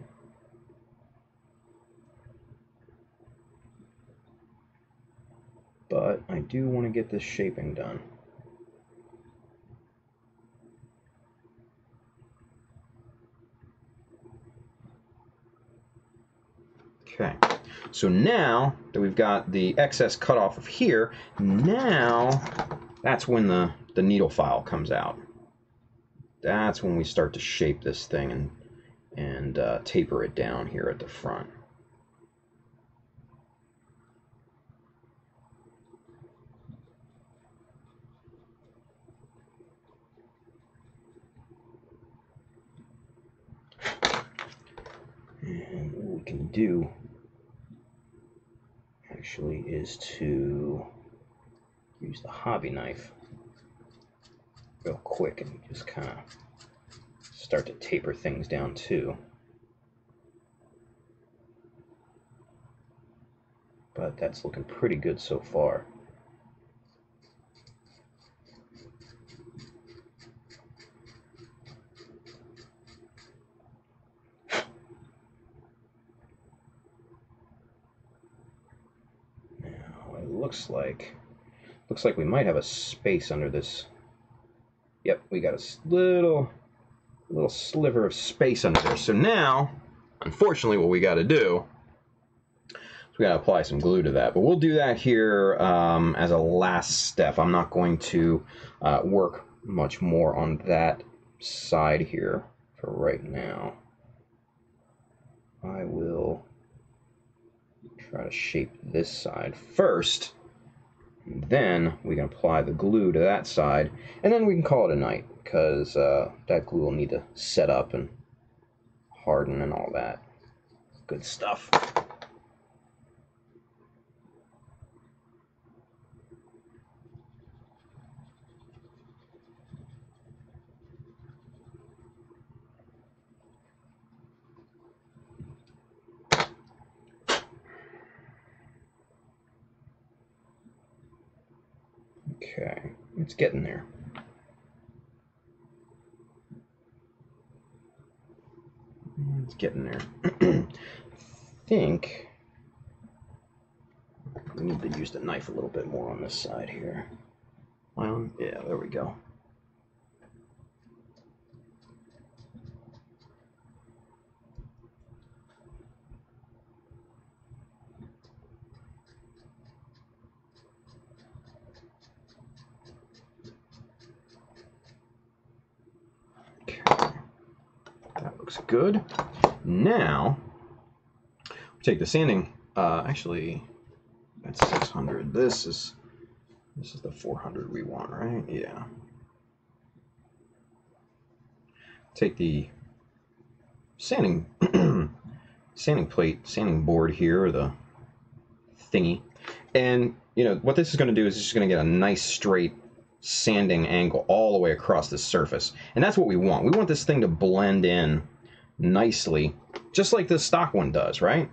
but I do want to get this shaping done. Okay, so now that we've got the excess cut off of here, now that's when the needle file comes out. That's when we start to shape this thing and taper it down here at the front. And what we can do actually is to use the hobby knife real quick and just kind of start to taper things down too. But that's looking pretty good so far. Looks like we might have a space under this. Yep, we got a little sliver of space under there. So now, unfortunately, what we got to do is we got to apply some glue to that. But we'll do that here as a last step. I'm not going to work much more on that side here for right now. I will try to shape this side first, and then we can apply the glue to that side, and then we can call it a night, because that glue will need to set up and harden and all that good stuff. Okay, it's getting there. It's getting there. I think we need to use the knife a little bit more on this side here. Well, yeah, there we go. Looks good. Now we take the sanding. Actually, that's 600. This is the 400 we want, right? Yeah. Take the sanding sanding plate, sanding board here, or the thingy, and you know what this is going to do is it's just going to get a nice straight sanding angle all the way across the surface, and that's what we want. We want this thing to blend in nicely, just like the stock one does, right?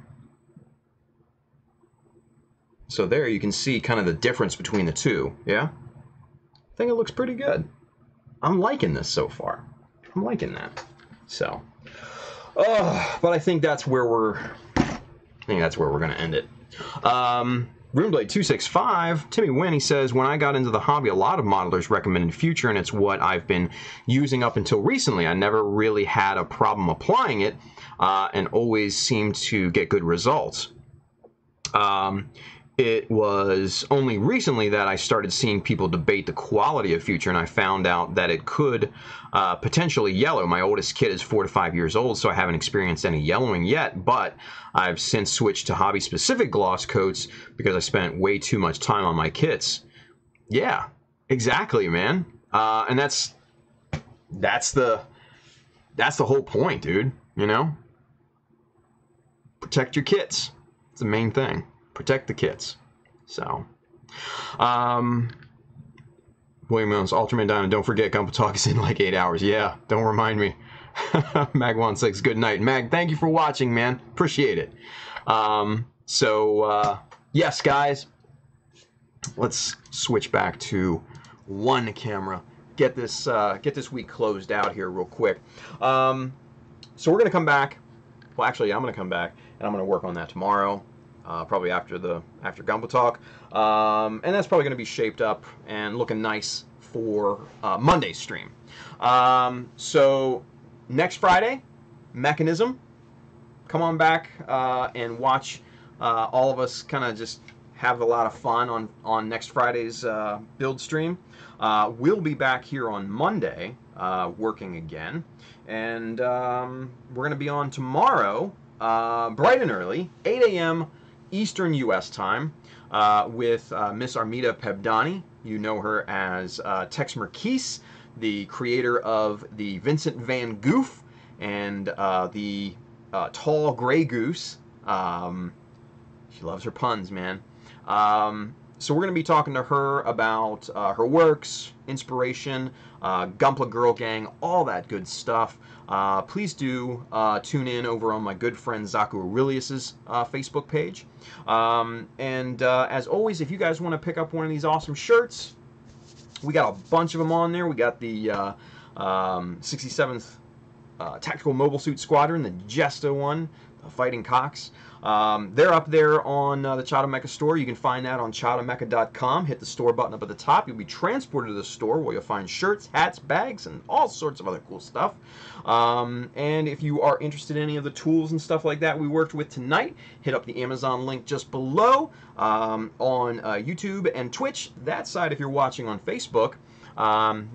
So there you can see kind of the difference between the two, yeah? I think it looks pretty good. I'm liking this so far. I'm liking that. So, but I think that's where we're gonna end it. Runeblade265, Timmy Wynn, he says, when I got into the hobby, a lot of modelers recommended Future, and it's what I've been using up until recently. I never really had a problem applying it, and always seemed to get good results. It was only recently that I started seeing people debate the quality of Future, and I found out that it could potentially yellow. My oldest kid is 4 to 5 years old, so I haven't experienced any yellowing yet, but I've since switched to hobby-specific gloss coats because I spent way too much time on my kits. Yeah, exactly, man. And that's the whole point, dude, you know? Protect your kits. It's the main thing. Protect the kits. So, William Mills, Ultraman Diamond, don't forget, Gumpa Talk is in like 8 hours. Yeah, don't remind me. Mag16, good night. Mag, thank you for watching, man. Appreciate it. Yes, guys, let's switch back to one camera. Get this week closed out here real quick. So we're gonna come back. Well, actually, I'm gonna come back and I'm gonna work on that tomorrow. probably after Gumbo Talk, and that's probably going to be shaped up and looking nice for Monday's stream. So next Friday, Mechanism. Come on back and watch all of us kind of just have a lot of fun on next Friday's build stream. We'll be back here on Monday working again, and we're going to be on tomorrow bright and early, 8 a.m. Eastern U.S. time with Miss Armida Pebdani. You know her as Tex Merquise, the creator of the Vincent Van Gogh and the Tall Gray Goose. She loves her puns, man. So we're going to be talking to her about her works, inspiration, Gunpla Girl Gang, all that good stuff. Please do tune in over on my good friend Zaku Aurelius's Facebook page. As always, if you guys want to pick up one of these awesome shirts, we got a bunch of them on there. We got the 67th Tactical Mobile Suit Squadron, the Jesta one, the Fighting Cocks. They're up there on the Chowder Mecha store. You can find that on chowdermecha.com. Hit the store button up at the top. You'll be transported to the store where you'll find shirts, hats, bags, and all sorts of other cool stuff. And if you are interested in any of the tools and stuff like that we worked with tonight, hit up the Amazon link just below on YouTube and Twitch. That side, if you're watching on Facebook,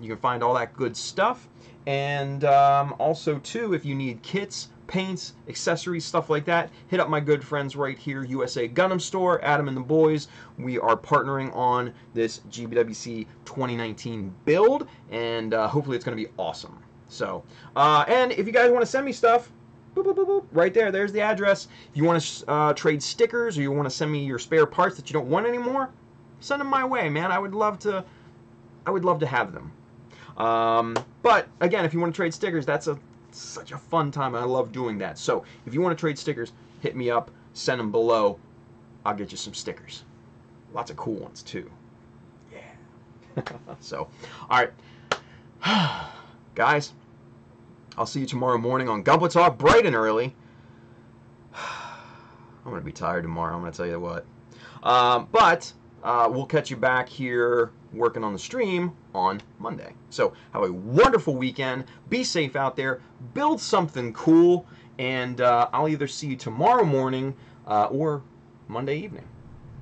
you can find all that good stuff. And also, too, if you need kits, paints, accessories, stuff like that, hit up my good friends right here, USA Gundam Store, Adam and the boys. We are partnering on this GBWC 2019 build, and hopefully it's going to be awesome. So, and if you guys want to send me stuff, boop, boop, boop, boop, right there, there's the address. If you want to trade stickers or you want to send me your spare parts that you don't want anymore, send them my way, man. I would love to have them. But again, if you want to trade stickers, that's such a fun time. I love doing that. So if you want to trade stickers, hit me up, send them below. I'll get you some stickers. Lots of cool ones too. Yeah. So, all right. Guys, I'll see you tomorrow morning on Gunpla Talk, bright and early. I'm going to be tired tomorrow, I'm going to tell you what. But we'll catch you back here working on the stream on Monday. So have a wonderful weekend. Be safe out there. Build something cool. And I'll either see you tomorrow morning or Monday evening.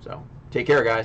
So take care, guys.